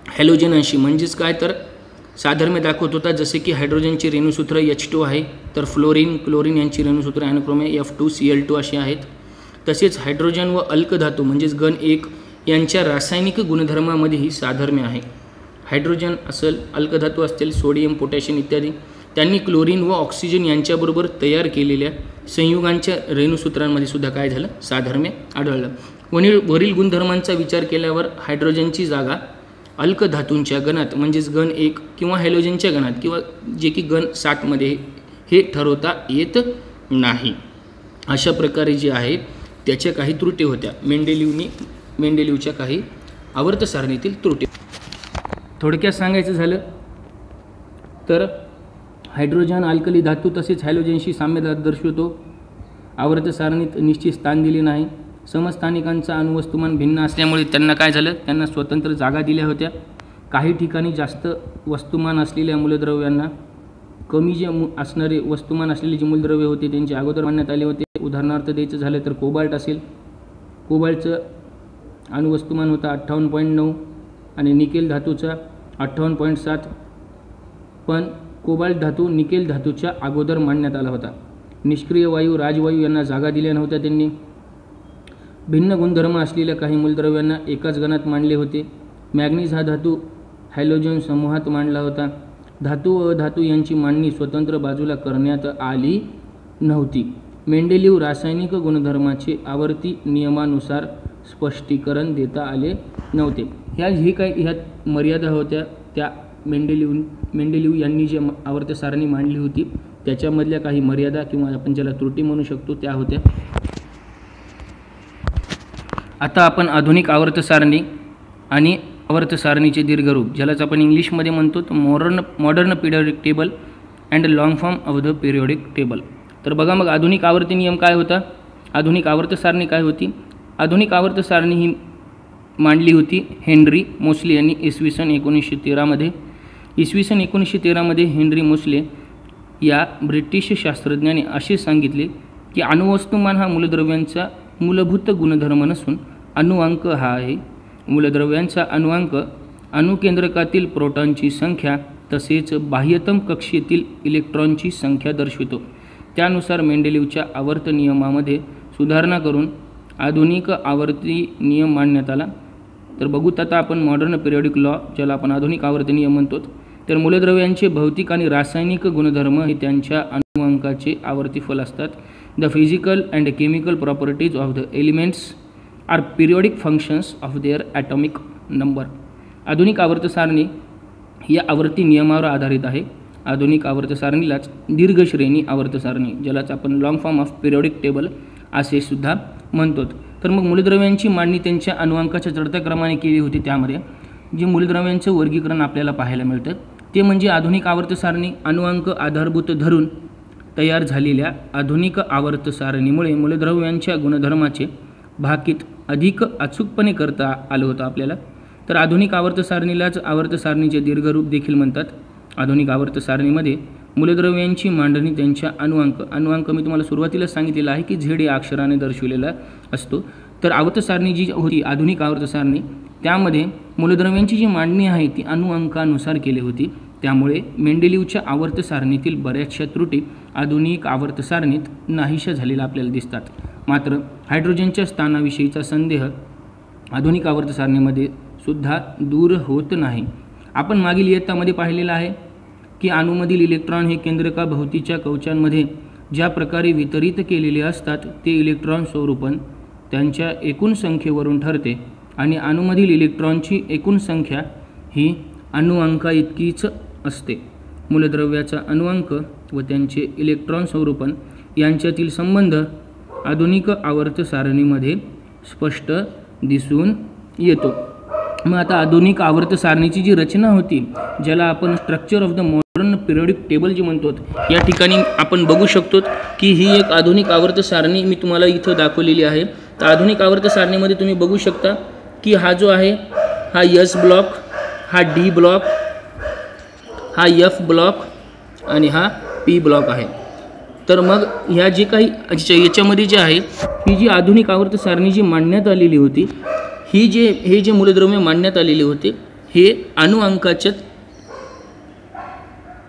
Speaker 1: हॅलोजनशी म्हणजेच काय तर साधर्म्य दाखवत होता. जसे की हायड्रोजनचे रेणुसूत्र H2 आहे, तर फ्लोरीन क्लोरीन यांची रेणुसूत्र ॲनोक्रोमे F2Cl2 अशी आहेत. तसेच हायड्रोजन व अल्कधातू म्हणजेच घन 1 यांच्या रासायनिक गुणधर्मामध्येही साधर्म्य आहे. हायड्रोजन असेल, अल्कधातू असतील, सोडियम पोटॅशियम इत्यादी, त्यांनी क्लोरीन व ऑक्सिजन यांच्याबरोबर तयार केलेल्या संयुगांच्या रेणुसूत्रांमध्ये सुद्धा काय झालं, साधर्म्य आढळलं. वरील गुणधर्मांचा विचार केल्यावर हायड्रोजनची जागा अल्कधातूंच्या गणात म्हणजेच घन 1 किंवा हॅलोजनच्या गणात किंवा जे की घन 7 मध्ये हे ठरवता येत नाही. अशा प्रकारे जे आहे त्याच्या काही त्रुटी होत्या, मेंडेलिव्हच्या काही आवर्त सारणीतील त्रुटी. थोडक्यात सांगायचं झालं तर हायड्रोजन अल्कली धातू तसेच हॅलोजनशी साम्य दर्शवतो. आवर्त सारणीत निश्चित स्थान दिले नाही. समस्थानिकांचा अणुवस्तुमान भिन्न असल्यामुळे त्यांना काय झालं, त्यांना स्वतंत्र जागा दिल्या होत्या. काही ठिकाणी जास्त वस्तुमान असलेल्या मूलद्रव्यांना कमी जे असणारे वस्तुमान असलेले जे मूलद्रव्य होते त्यांचे अगोदर मानण्यात आले होते. उदाहरणार्थ द्यायचं झालं तर कोबाल्ट असेल, कोबाल्टचं अणुवस्तुमान होता 58.9 आणि निकेल धातूचा 58.7, पण कोबाल्ट धातू निकेल धातूच्या अगोदर मांडण्यात आला होता. निष्क्रिय वायू राजवायू यांना जागा दिल्या नव्हत्या त्यांनी. भिन्न गुणधर्म असलेल्या काही मूलद्रव्यांना एकाच गणात मांडले होते. मॅग्नीज हा धातू हॅलोजन समूहात मांडला होता. धातू व अधातू यांची मांडणी स्वतंत्र बाजूला करण्यात आली नव्हती. मेंडेलिव्ह रासायनिक गुणधर्माचे आवर्ती नियमानुसार स्पष्टीकरण देता आले नव्हते. ह्या मर्यादा होत्या त्या मेंडेलिव्ह यांनी जे आवर्त सारणी मांडली होती त्याच्यामधल्या काही मर्यादा किंवा आपण ज्याला त्रुटी म्हणू शकतो त्या होत्या. आता आपण आधुनिक आवर्त सारणी आणि आवर्त सारणीचे दीर्घरूप ज्यालाच आपण इंग्लिशमध्ये म्हणतो तर modern periodic table and long form of the periodic table. तर बघा मग आधुनिक आवर्ती नियम काय होता, आधुनिक आवर्त सारणी काय होती. आधुनिक आवर्त सारणी ही मांडली होती हेनरी मोसले यांनी इसवी सन 1913 मध्ये. इसवी सन 1913 हेनरी मोसले या ब्रिटिश शास्त्रज्ञाने असे सांगितले की अणुवस्तुमान हा मूलद्रव्यांचा मूलभूत गुणधर्म नसून अणुअंक हा आहे. मूलद्रव्यांचा अणुअंक अणुकेंद्रकातील प्रोटॉनची संख्या तसेच बाह्यतम कक्षेतील इलेक्ट्रॉनची संख्या दर्शवितो. त्यानुसार मेंडेलिव्हच्या आवर्त नियमामध्ये सुधारणा करून आधुनिक आवर्ती नियम मांडण्यात आला. तर बघूत आता आपण मॉडर्न पिरियोडिक लॉ ज्याला आपण आधुनिक आवर्ती नियम म्हणतो. तर मूलद्रव्यांचे भौतिक आणि रासायनिक गुणधर्म हे त्यांच्या अणुअंकाचे आवर्ती फल असतात. The physical and chemical properties of the elements are periodic functions of their atomic number. आधुनिक आवर्त सारणी या आवर्ती नियमावर आधारित आहे. आधुनिक आवर्त सारणीलाच दीर्घ श्रेणी आवर्त सारणी ज्यालाच आपण long form of periodic table असे सुद्धा म्हणतो. तर मग मूलद्रव्यांची मांडणी त्यांच्या अणुअंकाच्या चढत्या क्रमाने केली होती. त्यामध्ये जे मूलद्रव्यांचं वर्गीकरण आपल्याला पाहायला मिळतं ते म्हणजे आधुनिक आवर्त सारणी अणुअंक आधारभूत धरून तयार झालेल्या आधुनिक आवर्त सारणीमुळे मूलद्रव्यांच्या गुणधर्माचे भाकीत अधिक अचूकपणे करता आलं होतं आपल्याला. तर आधुनिक आवर्त सारणीलाच आवर्त सारणीचे दीर्घरूप देखील म्हणतात. आधुनिक आवर्त सारणीमध्ये मूलद्रव्यांची मांडणी त्यांच्या अणुअंक मी तुम्हाला सुरुवातीला सांगितलेलं आहे की झेड या अक्षराने दर्शविलेला असतो. तर आवर्त सारणी जी होती आधुनिक आवर्त सारणी त्यामध्ये मूलद्रव्यांची जी मांडणी आहे ती अणुअंकानुसार केली होती. त्यामुळे मेंडेलिव्हच्या आवर्त सारणीतील बऱ्याचशा त्रुटी आधुनिक आवर्त सारणीत नाहीशा झालेल्या आपल्याला दिसतात. मात्र हायड्रोजनच्या स्थानाविषयीचा संदेह आधुनिक आवर्त सारणीमध्ये सुद्धा दूर होत नाही. आपण मागील इयत्तामध्ये पाहिलेलं आहे की अणूमधील इलेक्ट्रॉन हे केंद्रका भोवतीच्या कवचांमध्ये ज्या प्रकारे वितरित केलेले असतात ते इलेक्ट्रॉन स्वरूपन त्यांच्या एकूण संख्येवरून ठरते आणि अणूमधील इलेक्ट्रॉनची एकूण संख्या ही अणुअंका इतकीच असते. मूलद्रव्याचा अणुअंक व त्यांचे इलेक्ट्रॉन स्वरूपन यांच्यातील संबंध आधुनिक आवर्त सारणीमध्ये स्पष्ट दिसून येतो. मग आता आधुनिक आवर्त सारणीची जी रचना होती ज्याला आपण structure of the modern periodic table जी म्हणतो या ठिकाणी आपण बघू शकतो की ही एक आधुनिक आवर्त सारणी मी तुम्हाला इथं दाखवलेली आहे. तर आधुनिक आवर्त सारणीमध्ये तुम्ही बघू शकता की हा जो आहे हा एस ब्लॉक, हा डी ब्लॉक, हा एफ ब्लॉक आणि हा पी ब्लॉक आहे। तर मग ह्या जे काही याच्यामध्ये जे आहे ही जी आधुनिक आवर्त सारणी जी मांडण्यात आलेली होती, हे जे मूलद्रव्य मांडण्यात आलेले होते हे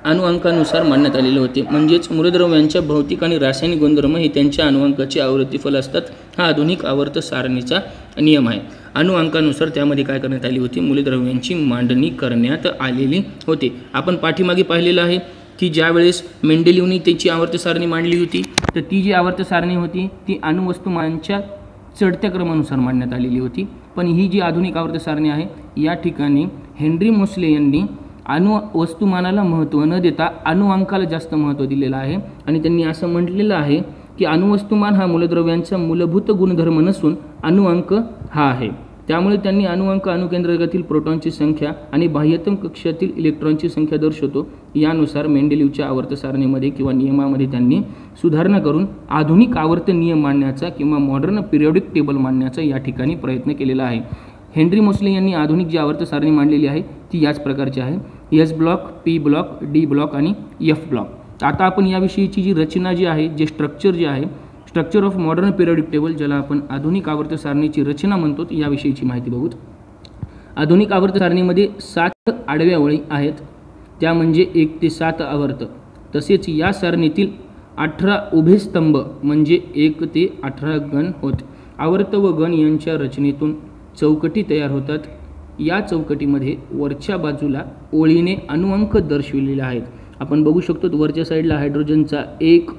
Speaker 1: अणुअंकानुसार मांडण्यात आलेले होते। म्हणजेच मूलद्रव्यांच्या भौतिक आणि रासायनिक गुणधर्म हे त्यांच्या अणुअंकाचे आवर्तीफल असतात। हा आधुनिक आवर्त सारणीचा नियम आहे। अणुअंकानुसार त्यामध्ये काय करण्यात आली होती, मूलद्रव्यांची मांडणी करण्यात आलेली होती। आपण पाठीमागे पाहिलेलं आहे की ज्या वेळेस मेंडेलिव्हनी त्याची आवर्त सारणी मांडली होती तर ती जी आवर्त सारणी होती ती अणुवस्तुमानांच्या चढत्या क्रमानुसार मांडण्यात आलेली होती। पण ही जी आधुनिक आवर्त सारणी आहे या ठिकाणी हेनरी मोसले यांनी अणुवस्तुमानाला महत्त्व न देता अणुअंकाला जास्त महत्त्व दिलेलं आहे आणि त्यांनी असं म्हटलेलं आहे की अणुवस्तुमान हा मूलद्रव्यांचा मूलभूत गुणधर्म नसून अणुअंक हा आहे। त्यामुळे त्यांनी अणुअंक अणुकेंद्रकातील प्रोटॉनची संख्या आणि बाह्यतम कक्षातील इलेक्ट्रॉनची संख्या दर्शवतो यानुसार मेंडेलिव्हच्या आवर्त सारणीमध्ये किंवा नियमामध्ये त्यांनी सुधारणा करून आधुनिक आवर्त नियम मांडण्याचा किंवा मॉडर्न पिरियॉडिक टेबल मांडण्याचा या ठिकाणी प्रयत्न केलेला आहे। हेनरी मोसले यांनी आधुनिक जी आवर्त सारणी मांडलेली आहे ती याच प्रकारची आहे, S block, P block, D block आणि एफ ब्लॉक। आता आपण याविषयीची जी रचना जी आहे, जे स्ट्रक्चर जे आहे, structure of modern periodic table, ज्याला आपण आधुनिक आवर्त सारणीची रचना म्हणतो, याविषयीची माहिती बघू। आधुनिक आवर्त सारणीमध्ये 7 आडव्या ओळी आहेत, त्या म्हणजे 1 ते 7 आवर्त। तसेच या सारणीतील 18 उभे स्तंभ म्हणजे 1 ते 18 गण होत। आवर्त व गण यांच्या रचनेतून चौकटी तयार होतात। या चौकटीमध्ये वरच्या बाजूला ओळीने अणुअंक दर्शविलेले आहेत। आपण बघू शकतो वरच्या साईडला हायड्रोजनचा 1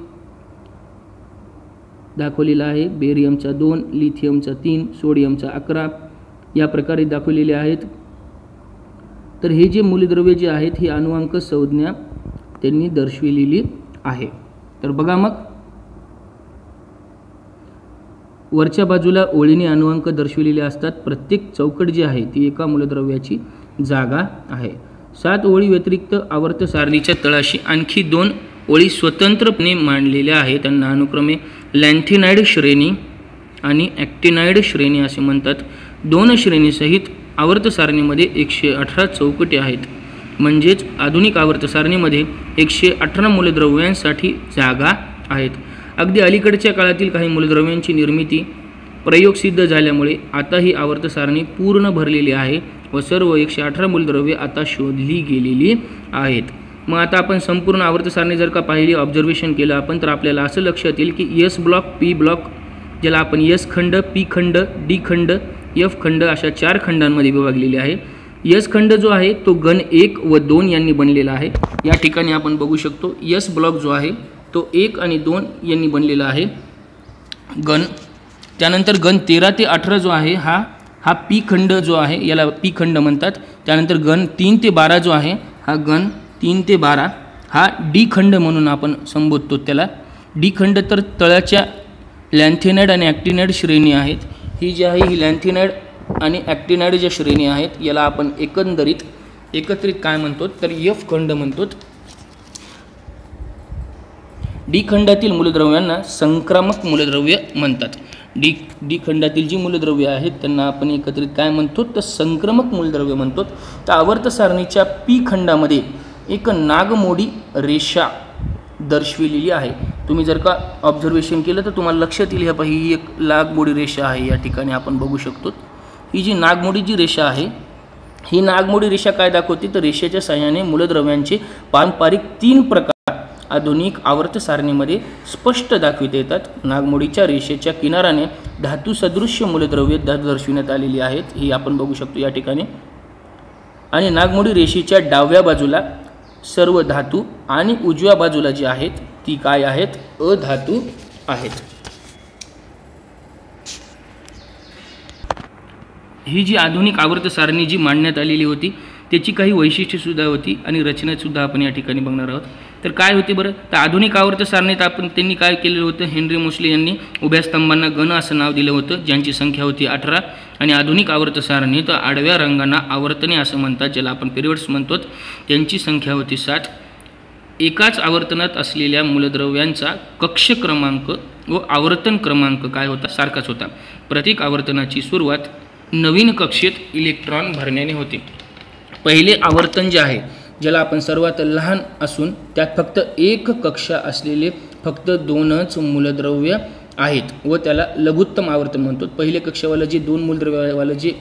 Speaker 1: दाखवलेला आहे, बेरियमचा 2, लिथियमचा 3, सोडियमचा 11 या प्रकारे दाखवलेले आहेत। तर हे जे मूलद्रव्य जे आहेत ही अणुअंक संज्ञा त्यांनी दर्शविलेली आहे। तर बघा मग वरच्या बाजूला ओळीने अणुअंक दर्शविलेले असतात। प्रत्येक चौकट जी आहे ती एका मूलद्रव्याची जागा आहे। 7 ओळी व्यतिरिक्त आवर्त सारणीच्या तळाशी आणखी 2 ओळी स्वतंत्रपणे मांडलेल्या आहेत। त्यांना अनुक्रमे लॅन्थिनाइड श्रेणी आणि ॲक्टिनाइड श्रेणी असे म्हणतात। 2 श्रेणीसहित आवर्त सारणीमध्ये 118 चौकटी आहेत। म्हणजेच आधुनिक आवर्त सारणीमध्ये 118 मूलद्रव्यांसाठी जागा आहेत। अगदी अलीकडच्या काळातील काही मूलद्रव्यांची निर्मिती प्रयोगसिद्ध झाल्यामुळे आता ही आवर्त सारणी पूर्ण भरलेली आहे व सर्व 118 मूलद्रव्ये आता शोधली गेलेली आहेत। मग आता आपण संपूर्ण आवर्त सारणी जर का पाहिली, ऑब्झर्वेशन केलं आपण, तर आपल्याला असं लक्षात येईल की एस ब्लॉक, पी ब्लॉक, ज्याला आपण एस खंड, पी खंड, डी खंड, एफ खंड अशा 4 खंडांमध्ये विभागलेले आहे। एस खंड जो आहे तो गण 1 व 2 यांनी बनलेला आहे। या ठिकाणी आपण बघू शकतो एस ब्लॉक जो आहे तो 1 आणि 2 यांनी बनलेला आहे गण। त्यानंतर गण 13 ते 18 जो आहे हा पी खंड जो आहे याला पी खंड म्हणतात। त्यानंतर गण 3 ते 12 जो आहे हा गण 3 ते 12 हा डी खंड म्हणून आपण संबोधतो त्याला। डी खंड तर तळाच्या लॅन्थिनाइड आणि ॲक्टिनाइड श्रेणी आहेत। ही जी आहे ही लॅन्थिनाइड आणि ॲक्टिनाइड ज्या श्रेणी आहेत याला आपण एकत्रित काय म्हणतो तर एफ खंड म्हणतो। डी खंडातील मूलद्रव्यांना संक्रामक मूलद्रव्य म्हणतात। डी खंडातील जी मूलद्रव्ये आहेत त्यांना आपण एकत्रित काय म्हणतो तर संक्रमक मूलद्रव्य म्हणतो। तर आवर्त सारणीच्या पी खंडामध्ये एक नागमोडी रेषा दर्शविलेली आहे। तुम्ही जर का ऑब्झर्वेशन केलं तर तुम्हाला लक्षात येईल ही एक नागमोडी रेषा आहे। या ठिकाणी आपण बघू शकतो ही जी नागमोडी जी रेषा आहे ही नागमोडी रेषा काय दाखवते तर रेषेच्या साहाय्याने मूलद्रव्यांचे पारंपरिक 3 प्रकार आधुनिक आवर्त सारणीमध्ये स्पष्ट दाखविता येतात। नागमोडीच्या रेषेच्या किनाराने धातू सदृश्य मूलद्रव्ये दर्शविण्यात आलेली आहेत, ही आपण बघू शकतो या ठिकाणी। आणि नागमोडी रेषेच्या डाव्या बाजूला सर्व धातू आणि उजव्या बाजूला जी आहेत ती काय आहेत अधातू आहेत। ही जी आधुनिक आवर्त सारणी जी मांडण्यात आलेली होती त्याची काही वैशिष्ट्ये सुद्धा होती आणि रचना सुद्धा आपण या ठिकाणी बघणार आहोत। तर काय होते बरं तर आधुनिक आवर्त सारणीत आपण त्यांनी काय केलेलं होतं, हेनरी मोसले यांनी उभ्या स्तंभांना गण असं नाव दिलं होतं ज्यांची संख्या होती 18। आणि आधुनिक आवर्त सारणीत आडव्या रंगांना आवर्तने असं म्हणतात ज्याला आपण पिरियड्स म्हणतो, त्यांची संख्या होती 7। एकाच आवर्तनात असलेल्या मूलद्रव्यांचा कक्ष क्रमांक व आवर्तन क्रमांक काय होता? सारखाच होता. प्रत्येक आवर्तनाची सुरुवात नवीन कक्षेत इलेक्ट्रॉन भरण्याने होते. पहिले आवर्तन जे आहे, ज्याला आपण सर्वात लहान असून त्यात फक्त एक कक्षा असलेले फक्त 2च मूलद्रव्य आहेत व त्याला लघुत्तम आवर्तन म्हणतो. पहिले कक्षावालं जे 2 मूलद्रव्यवालं जे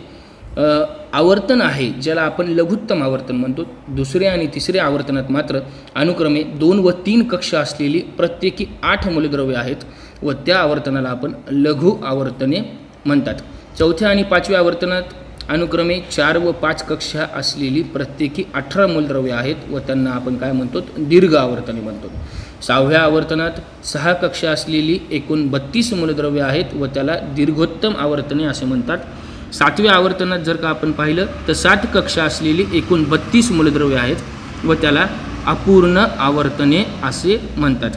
Speaker 1: आवर्तन आहे, ज्याला आपण लघुत्तम आवर्तन म्हणतो. दुसऱ्या आणि तिसऱ्या आवर्तनात मात्र अनुक्रमे 2 व 3 कक्षा असलेली प्रत्येकी 8 मूलद्रव्य आहेत व त्या आवर्तनाला आपण लघु आवर्तने म्हणतात. चौथ्या आणि 5व्या आवर्तनात अनुक्रमे 4 व 5 कक्षा असलेली प्रत्येकी 18 मूलद्रव्ये आहेत व त्यांना आपण काय म्हणतो? दीर्घ आवर्तने म्हणतो. 6व्या आवर्तनात 6 कक्षा असलेली एकूण 32 मूलद्रव्ये आहेत व त्याला दीर्घोत्तम आवर्तने असे म्हणतात. 7व्या आवर्तनात जर का आपण पाहिलं तर 7 कक्षा असलेली एकूण 32 मूलद्रव्ये आहेत व त्याला अपूर्ण आवर्तने असे म्हणतात.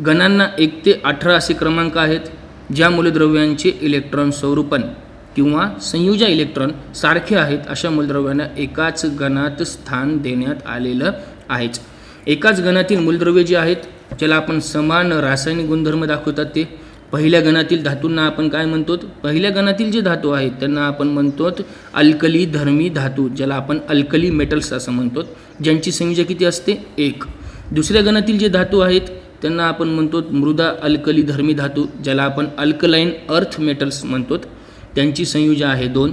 Speaker 1: गणांना 1 ते 18 असे क्रमांक आहेत. ज्या मूलद्रव्यांचे इलेक्ट्रॉन स्वरूपन किंवा संयोजा इलेक्ट्रॉन सारखे आहेत अशा मूलद्रव्यांना एकाच गणात स्थान देण्यात आलेलं आहेच. एकाच गणातील मूलद्रव्ये जी आहेत, ज्याला आपण समान रासायनिक गुणधर्म दाखवतात, ते पहिल्या गणातील धातूंना आपण काय म्हणतो? पहिल्या गणातील जे धातू आहेत त्यांना आपण म्हणतो अल्कली धर्मी धातू, ज्याला आपण अल्कली मेटल्स असं म्हणतो, ज्यांची संयोजा किती असते? 1. दुसऱ्या गणातील जे धातू आहेत त्यांना आपण म्हणतो मृदा अल्कली धर्मी धातू, ज्याला आपण अल्कलाइन अर्थ मेटल्स म्हणतो, त्यांची संयोजा आहे 2.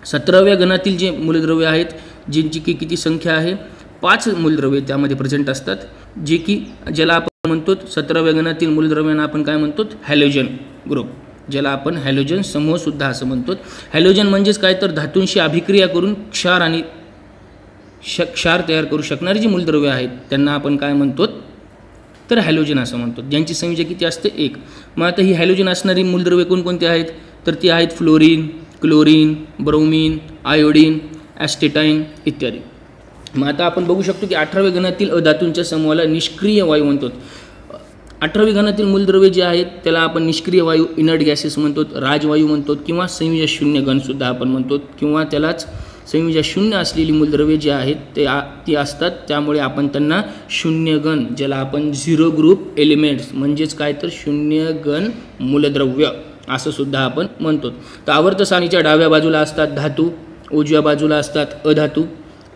Speaker 1: 17व्या गणातील जे मूलद्रव्ये आहेत, ज्यांची की किती संख्या आहे? 5 मूलद्रव्ये त्यामध्ये प्रेझेंट असतात, जे की ज्याला आपण म्हणतो 17व्या गणातील मूलद्रव्यांना आपण काय म्हणतो? हॅलोजन ग्रुप, ज्याला आपण हॅलोजन समूह सुद्धा असं म्हणतो. हॅलोजन म्हणजेच काय तर धातूंशी अभिक्रिया करून क्षार आणि क्षार तयार करू शकणारी जी मूलद्रव्ये आहेत त्यांना आपण काय म्हणतो? तर हॅलोजन असं म्हणतो, ज्यांची संयोजा किती असते? 1. मग आता ही हॅलोजन असणारी मूलद्रव्ये कोणकोणती आहेत? तर ती आहेत फ्लोरीन, क्लोरीन, ब्रोमीन, आयोडीन, ॲस्टेटाईन इत्यादी. मग आता आपण बघू शकतो की 18व्या गणातील अधातूंच्या समूहाला निष्क्रिय वायू म्हणतो. 18व्या गणातील मूलद्रव्ये जे आहेत त्याला आपण निष्क्रिय वायू, इनर्ट गॅसेस म्हणतो, राजवायू म्हणतो किंवा संयोजा शून्य गणसुद्धा आपण म्हणतो, किंवा त्यालाच संयोजा शून्य असलेली मूलद्रव्ये जी आहेत ती असतात, त्यामुळे आपण त्यांना शून्यगण, ज्याला आपण 0 ग्रुप एलिमेंट्स म्हणजेच काय तर शून्यगण मूलद्रव्य असं सुद्धा आपण म्हणतो. तर आवर्त सारणीच्या डाव्या बाजूला असतात धातू, उजव्या बाजूला असतात अधातू.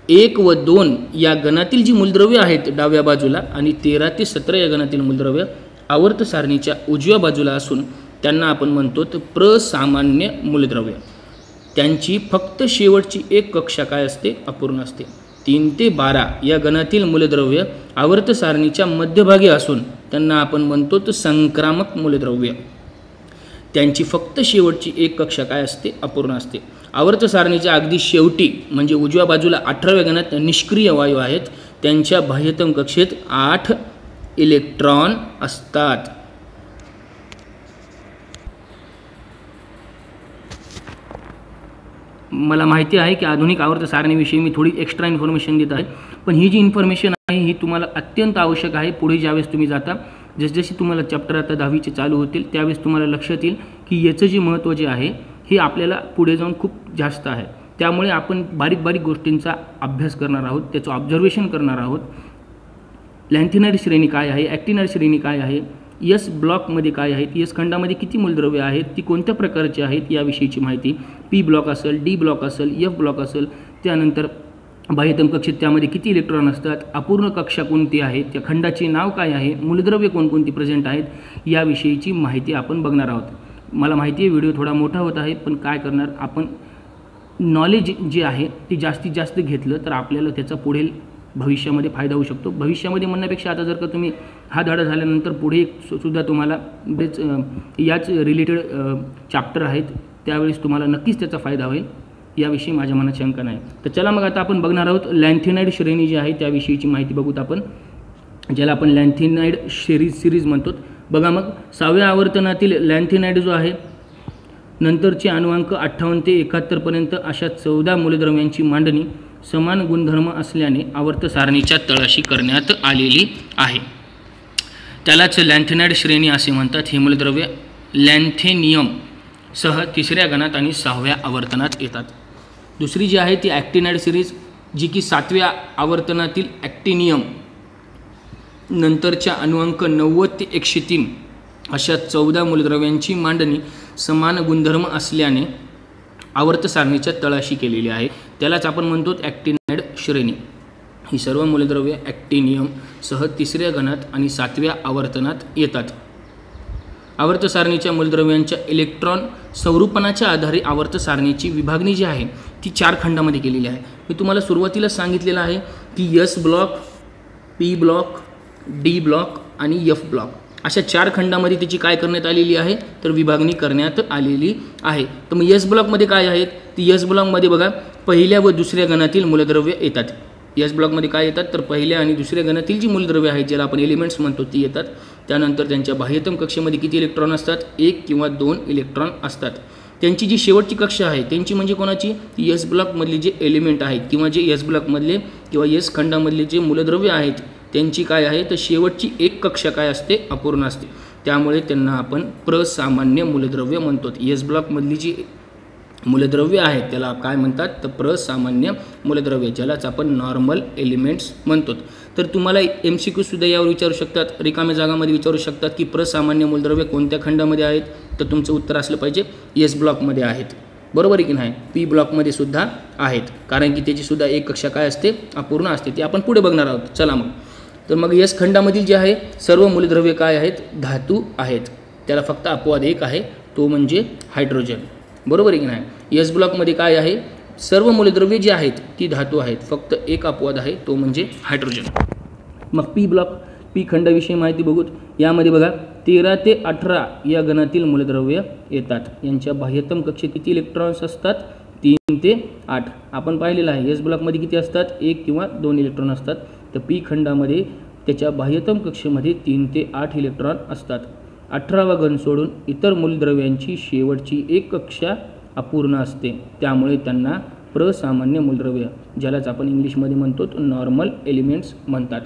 Speaker 1: 1 व 2 या गणातील जी मूलद्रव्ये आहेत डाव्या बाजूला आणि 13 ते 17 या गणातील मूलद्रव्य आवर्त सारणीच्या उजव्या बाजूला असून त्यांना आपण म्हणतो प्रसामान्य मूलद्रव्य. त्यांची फक्त शेवटची एक कक्षा काय असते? अपूर्ण असते. 3 ते 12 या गणातील मूलद्रव्य आवर्त सारणीच्या मध्यभागी असून त्यांना आपण म्हणतो संक्रामक मूलद्रव्य. त्यांची फक्त शेवटची एक कक्षा काय असते? अपूर्ण असते. आवर्त सारणीच्या अगदी शेवटी म्हणजे उजव्या बाजूला 18व्या गणात निष्क्रिय वायू आहेत, त्यांच्या बाह्यतम कक्षेत 8 इलेक्ट्रॉन असतात. मला माहिती आहे की आधुनिक आवर्त सारणीविषयी मी थोडी एक्स्ट्रा इन्फॉर्मेशन देत आहे, पण ही जी इन्फॉर्मेशन आहे ही तुम्हाला अत्यंत आवश्यक आहे. पुढे ज्यावेळेस तुम्ही जाता, जसजशी तुम्हाला चॅप्टर आता 10वीचे चालू होतील त्यावेळेस तुम्हाला लक्षात येईल की याचं जे महत्त्व जे आहे हे आपल्याला पुढे जाऊन खूप जास्त आहे. त्यामुळे आपण बारीक बारीक गोष्टींचा अभ्यास करणार आहोत, त्याचं ऑब्झर्वेशन करणार आहोत. लॅन्थिनाइड श्रेणी काय आहे, ॲक्टिनाइड श्रेणी काय आहे, एस ब्लॉकमध्ये काय आहेत, एस खंडामध्ये किती मूलद्रव्ये आहेत, ती कोणत्या प्रकारची आहेत याविषयीची माहिती, पी ब्लॉक असेल, डी ब्लॉक असेल, एफ ब्लॉक असेल, त्यानंतर बाह्यतम कक्षेत त्यामध्ये किती इलेक्ट्रॉन असतात, अपूर्ण कक्षा कोणती आहे, त्या खंडाचे नाव काय आहे, मूलद्रव्ये कोणकोणती प्रेझेंट आहेत याविषयीची माहिती आपण बघणार आहोत. मला माहिती आहे व्हिडिओ थोडा मोठा होत आहे, पण काय करणार, आपण नॉलेज जे आहे ते जास्तीत जास्त घेतलं तर आपल्याला त्याचा पुढील भविष्यामध्ये फायदा होऊ शकतो. भविष्यामध्ये म्हणण्यापेक्षा आता जर का तुम्ही हा धडा झाल्यानंतर पुढे सुद्धा तुम्हाला बरेच याच रिलेटेड चॅप्टर आहेत, त्यावेळेस तुम्हाला नक्कीच त्याचा फायदा होईल याविषयी माझ्या मनात शंका नाही. तर चला मग आता आपण बघणार आहोत लॅन्थिनाइड श्रेणी जी आहे त्याविषयीची माहिती बघूत आपण, ज्याला आपण लॅन्थिनाइड सिरीज म्हणतो. बघा मग 6व्या आवर्तनातील लॅन्थिनाइड जो आहे नंतरचे अनुवांक 58 ते 71 पर्यंत अशा 14 मूलद्रव्यांची मांडणी समान गुणधर्म असल्याने आवर्त सारणीच्या तळाशी करण्यात आलेली आहे. त्यालाच लॅन्थिनाइड श्रेणी असे म्हणतात. हे मूलद्रव्य लॅन्थेनियम सह 3ऱ्या गणात आणि 6व्या आवर्तनात येतात. दुसरी जी आहे ती ॲक्टिनाइड सिरीज, जी की 7व्या आवर्तनातील ॲक्टिनियम नंतरच्या अणुअंक 90 ते 103 अशा 14 मूलद्रव्यांची मांडणी समान गुणधर्म असल्याने आवर्त सारणीच्या तळाशी केलेली आहे, त्यालाच आपण म्हणतो ॲक्टिनाइड श्रेणी। ही सर्व मूलद्रव्ये ॲक्टिनियम सह 3ऱ्या गणात आणि 7व्या आवर्तनात येतात। आवर्त सारणीच्या मूलद्रव्यांच्या इलेक्ट्रॉन संरूपणाच्या आधारे आवर्त सारणीची विभागणी जी आहे ती 4 खंडामध्ये केलेली आहे। मी तुम्हाला सुरुवातीला सांगितलेलं आहे की S block, P block, D block आणि F ब्लॉक अशा 4 खंडामध्ये त्याची काय करण्यात आलेली आहे तर विभागणी करण्यात आलेली आहे। तर मग S ब्लॉकमध्ये काय आहेत ती S ब्लॉकमध्ये बघा पहिल्या व दुसऱ्या गणातील मूलद्रव्ये येतात। S ब्लॉकमध्ये काय येतात तर पहिल्या आणि दुसऱ्या गणातील जी मूलद्रव्ये आहेत ज्याला आपण एलिमेंट्स म्हणतो ती येतात। त्यानंतर त्यांच्या बाह्यतम कक्षेमध्ये किती इलेक्ट्रॉन असतात 1 किंवा 2 इलेक्ट्रॉन असतात। त्यांची जी शेवटची कक्षा आहे त्यांची म्हणजे कोणाची ती S ब्लॉकमधले जे एलिमेंट आहेत किंवा जे S ब्लॉकमधले किंवा S खंडामधले जे मूलद्रव्ये आहेत त्यांची काय आहे तर शेवटची एक कक्षा काय असते अपूर्ण असते, त्यामुळे त्यांना आपण प्रसामान्य मूलद्रव्य म्हणतो। S ब्लॉकमधली जी मूलद्रव्य आहेत त्याला काय म्हणतात तर प्रसामान्य मूलद्रव्य, ज्यालाच आपण नॉर्मल एलिमेंट्स म्हणतो। तर तुम्हाला MCQ सुद्धा यावर विचारू शकतात, रिकाम्या जागामध्ये विचारू शकतात की प्रसामान्य मूलद्रव्य कोणत्या खंडामध्ये आहेत, तर तुमचं उत्तर असलं पाहिजे S ब्लॉकमध्ये आहेत, बरोबर आहे की नाही। P ब्लॉकमध्ये सुद्धा आहेत, कारण की त्याची सुद्धा एक कक्षा काय असते अपूर्ण असते, ती आपण पुढे बघणार आहोत। चला मग, तर मग S खंडामधील जे आहे सर्व मूलद्रव्ये काय आहेत धातू आहेत, त्याला फक्त अपवाद एक आहे तो म्हणजे हायड्रोजन, बरोबर आहे की नाही। S ब्लॉकमध्ये काय आहे सर्व मूलद्रव्ये जी आहेत ती धातू आहेत, फक्त एक अपवाद आहे तो म्हणजे हायड्रोजन। मग P ब्लॉक, P खंडाविषयी माहिती बघूत। यामध्ये बघा 13 ते 18 या गणातील मूलद्रव्य येतात। यांच्या बाह्यतम कक्षेत किती इलेक्ट्रॉन्स असतात 3 ते 8। आपण पाहिलेलं आहे S ब्लॉकमध्ये किती असतात 1 किंवा 2 इलेक्ट्रॉन असतात, तर P खंडामध्ये त्याच्या बाह्यतम कक्षेमध्ये 3 ते 8 इलेक्ट्रॉन असतात। 18वा गण सोडून इतर मूलद्रव्यांची शेवटची एक कक्षा अपूर्ण असते, त्यामुळे त्यांना प्रसामान्य मूलद्रव्य ज्यालाच आपण इंग्लिशमध्ये म्हणतो नॉर्मल एलिमेंट्स म्हणतात।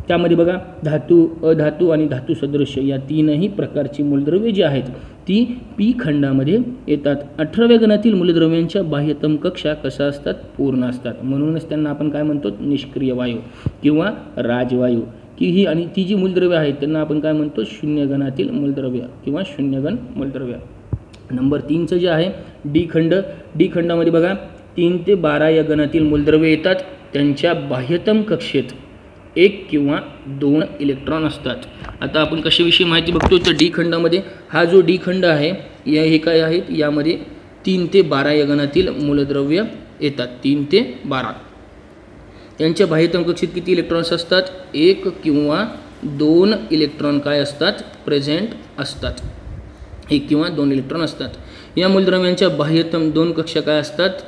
Speaker 1: त्यामध्ये बघा धातू, अधातू आणि धातू सदृश्य या 3ही प्रकारची मूलद्रव्ये जी आहेत ती P खंडामध्ये येतात। 18व्या गणातील मूलद्रव्यांच्या बाह्यतम कक्षा कशा असतात पूर्ण असतात, म्हणूनच त्यांना आपण काय म्हणतो निष्क्रिय वायू किंवा राजवायू की ही, आणि ती जी मूलद्रव्ये आहेत त्यांना आपण काय म्हणतो शून्य गणातील मूलद्रव्य किंवा शून्यगण मूलद्रव्य। नंबर 3चं जे आहे D खंड, D खंडामध्ये बघा 3 ते 12 या गणातील मूलद्रव्ये येतात। त्यांच्या बाह्यतम कक्षेत 1 किंवा 2 इलेक्ट्रॉन असतात। आता आपण कशाविषयी माहिती बघतो तर D खंडामध्ये हा जो D खंड आहे या हे काय आहेत यामध्ये 3 ते 12 या गणातील मूलद्रव्य येतात, 3 ते 12। यांच्या बाह्यतम कक्षेत किती इलेक्ट्रॉन्स असतात 1 किंवा 2 इलेक्ट्रॉन काय असतात प्रेझेंट असतात, 1 किंवा 2 इलेक्ट्रॉन असतात। या मूलद्रव्यांच्या बाह्यतम 2 कक्षा काय असतात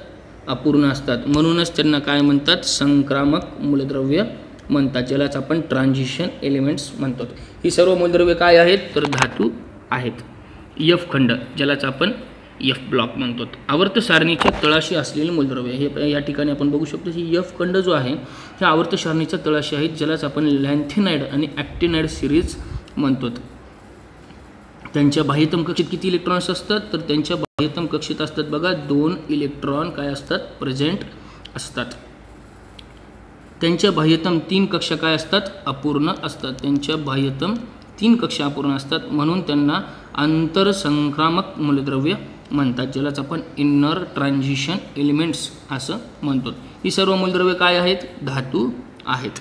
Speaker 1: अपूर्ण असतात, म्हणूनच त्यांना काय म्हणतात संक्रामक मूलद्रव्य म्हणतात, ज्यालाच आपण ट्रान्झिशन एलिमेंट्स म्हणतो। ही सर्व मूलद्रव्ये काय आहेत तर धातू आहेत। F खंड ज्यालाच आपण F ब्लॉक म्हणतो, आवर्त सारणीच्या तळाशी असलेले मूलद्रव्य हे या ठिकाणी आपण बघू शकतो की F खंड जो आहे ह्या आवर्त सारणीच्या तळाशी आहेत, ज्यालाच आपण लॅन्थेनाइड आणि ॲक्टिनाइड सिरीज म्हणतो। त्यांच्या बाह्यतम कक्षेत किती इलेक्ट्रॉन्स असतात तर त्यांच्या बाह्यतम कक्षेत असतात बघा 2 इलेक्ट्रॉन काय असतात प्रेझेंट असतात। त्यांच्या बाह्यतम 3 कक्षा काय असतात अपूर्ण असतात, त्यांच्या बाह्यतम 3 कक्षा अपूर्ण असतात, म्हणून त्यांना आंतरसंक्रामक मूलद्रव्य म्हणतात, ज्यालाच आपण इनर ट्रान्झिशन एलिमेंट्स असं म्हणतो। ही सर्व मूलद्रव्ये काय आहेत धातू आहेत।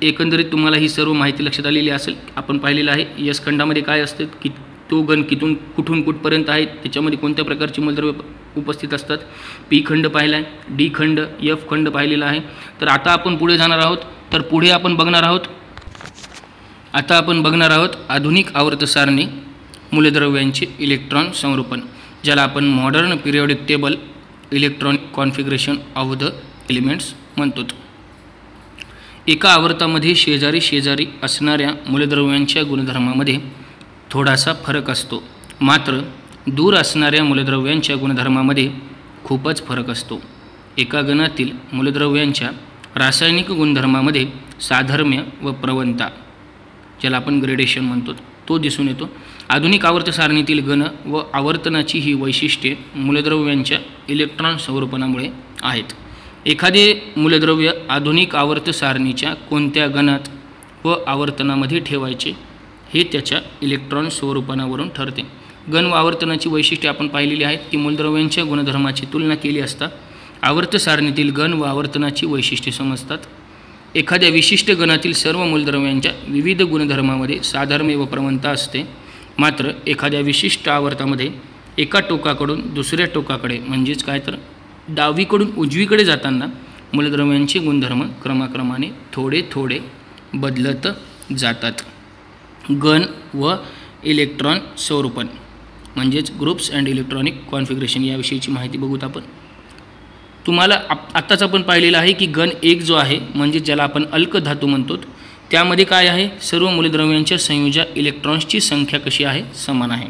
Speaker 1: एकंदरीत तुम्हाला ही सर्व माहिती लक्षात आलेली असेल। आपण पाहिलेलं आहे S खंडामध्ये काय असते की तो गण कुठून कुठपर्यंत आहे, त्याच्यामध्ये कोणत्या प्रकारची मूलद्रव्ये उपस्थित असतात। P खंड पाहिला आहे, D खंड, F खंड पाहिलेला आहे। तर आता आपण पुढे जाणार आहोत, तर पुढे आपण बघणार आहोत आधुनिक आवर्त सारणी मूलद्रव्यांचे इलेक्ट्रॉन संरूपण, ज्याला आपण modern periodic table electronic configuration of the elements म्हणतो। एका आवर्तामध्ये शेजारी शेजारी असणाऱ्या मूलद्रव्यांच्या गुणधर्मामध्ये थोडासा फरक असतो, मात्र दूर असणाऱ्या मूलद्रव्यांच्या गुणधर्मामध्ये खूपच फरक असतो। एका गणातील मूलद्रव्यांच्या रासायनिक गुणधर्मामध्ये साधर्म्य व प्रवणता ज्याला आपण ग्रेडेशन म्हणतो तो दिसून येतो। आधुनिक आवर्त सारणीतील गण व आवर्तनाची ही वैशिष्ट्ये मूलद्रव्यांच्या इलेक्ट्रॉन संरूपणामुळे आहेत. एखादे मूलद्रव्य आधुनिक आवर्त सारणीच्या कोणत्या गणात व आवर्तनामध्ये ठेवायचे हे त्याच्या इलेक्ट्रॉन स्वरूपावरून ठरते. गण व आवर्तनाची वैशिष्ट्ये आपण पाहिलेली आहेत की मूलद्रव्यांच्या गुणधर्माची तुलना केली असता आवर्त सारणीतील गण व आवर्तनाची वैशिष्ट्ये समजतात. एखाद्या विशिष्ट गणातील सर्व मूलद्रव्यांच्या विविध गुणधर्मामध्ये साधर्म्य व प्रवणता असते. मात्र एखाद्या विशिष्ट आवर्तामध्ये एका टोकाकडून दुसऱ्या टोकाकडे म्हणजेच काय तर डावीकडून उजवीकडे जाताना मूलद्रव्यांचे गुणधर्म क्रमाक्रमाने थोडे थोडे बदलत जातात. गण व इलेक्ट्रॉन स्वरूपन म्हणजेच ग्रुप्स अँड इलेक्ट्रॉनिक कॉन्फिगरेशन याविषयीची माहिती बघूत आपण. तुम्हाला आत्ताच आपण पाहिलेलं आहे की गण एक जो आहे म्हणजे ज्याला आपण अल्क धातू म्हणतो त्यामध्ये काय आहे, सर्व मूलद्रव्यांच्या संयोजा इलेक्ट्रॉन्सची संख्या कशी आहे, समान आहे.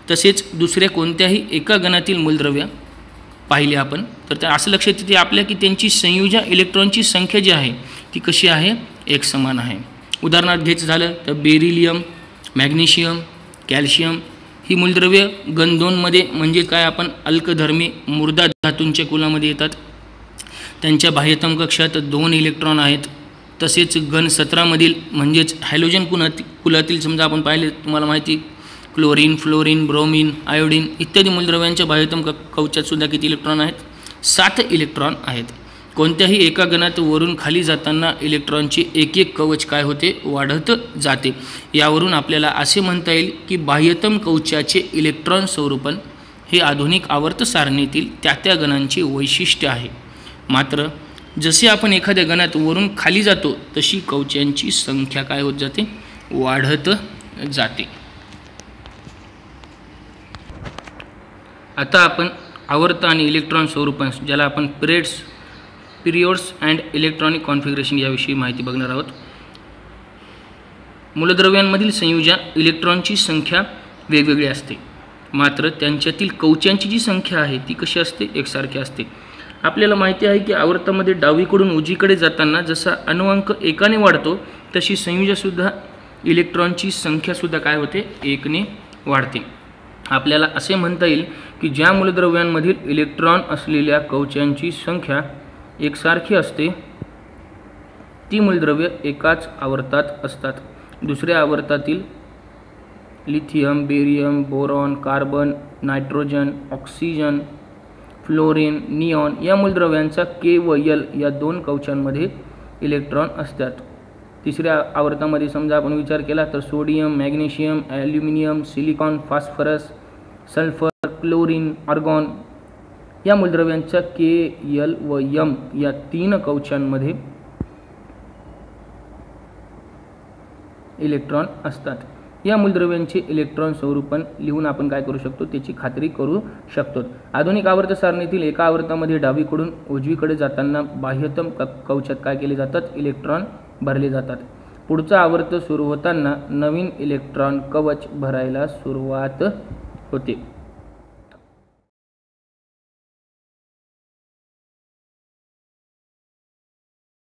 Speaker 1: तसेच दुसऱ्या कोणत्याही एका गणातील मूलद्रव्य पाहिले आपण तर त्या असं लक्षात येते आपल्या की त्यांची संयोजा इलेक्ट्रॉनची संख्या जी आहे ती कशी आहे, एक समान आहे. उदाहरणार्थ घ्यायचं झालं तर बेरिलियम, मॅग्नेशियम, कॅल्शियम ही मूलद्रव्य गण 2 मध्ये म्हणजे काय आपण अल्कधर्मी मुर्दा धातूंच्या कुलामध्ये येतात. त्यांच्या बाह्यतम कक्षात 2 इलेक्ट्रॉन आहेत. तसेच गण 17 मधील म्हणजेच हॅलोजन कुलातील समजा आपण पाहिले तुम्हाला माहिती क्लोरीन, फ्लोरीन, ब्रोमीन, आयोडीन इत्यादी मूलद्रव्यांच्या बाह्यतम कवचात सुद्धा किती इलेक्ट्रॉन आहेत, 7 इलेक्ट्रॉन आहेत. कोणत्याही एका गणात वरून खाली जाताना इलेक्ट्रॉनचे एक एक कवच काय होते, वाढत जाते. यावरून आपल्याला असे म्हणता येईल की बाह्यतम कवचाचे इलेक्ट्रॉन स्वरूपन हे आधुनिक आवर्त सारणीतील त्या गणांचे वैशिष्ट्य आहे. मात्र जसे आपण एखाद्या गणात वरून खाली जातो तशी कवचांची संख्या काय होत जाते, वाढत जाते. आता आपण आवर्त आणि इलेक्ट्रॉन स्वरूपन ज्याला आपण पिरियड्स अँड इलेक्ट्रॉनिक कॉन्फिगरेशन याविषयी माहिती बघणार आहोत. मूलद्रव्यांमधील संयोजा इलेक्ट्रॉनची संख्या वेगवेगळी असते. मात्र त्यांच्यातील कवचांची जी संख्या आहे ती कशी असते, एकसारखी असते. आपल्याला माहिती आहे की आवर्तामध्ये डावीकडून उजवीकडे जाताना जसा अणुअंक 1 वाढतो तशी संयोजासुद्धा इलेक्ट्रॉनची संख्यासुद्धा काय होते, 1 वाढते. आपल्याला असे म्हणता येईल की ज्या मूलद्रव्यांमधील इलेक्ट्रॉन असलेल्या कवचांची संख्या एकसारखी असते ती मूलद्रव्य एकाच आवर्तात असतात. दुसऱ्या आवर्तातील lithium, barium, boron, carbon, nitrogen, oxygen, fluorine, neon या मूलद्रव्यांचा के व एल या 2 कवचांमध्ये इलेक्ट्रॉन असतात. तिसऱ्या आवर्तामध्ये समजा आपण विचार केला तर sodium, magnesium, aluminium, silicon, phosphorus, sulphur, chlorine, argon या मूलद्रव्यांच्या के, एल व एम या 3 कवचांमध्ये इलेक्ट्रॉन असतात. या मूलद्रव्यांचे इलेक्ट्रॉन स्वरूपन लिहून आपण काय करू शकतो, त्याची खात्री करू शकतो. आधुनिक आवर्त सारणीतील एका आवर्तामध्ये डावीकडून उजवीकडे जाताना बाह्यतम कवचात काय केले जातात, इलेक्ट्रॉन भरले जातात. पुढचा आवर्त सुरू होताना नवीन इलेक्ट्रॉन कवच भरायला सुरुवात होते.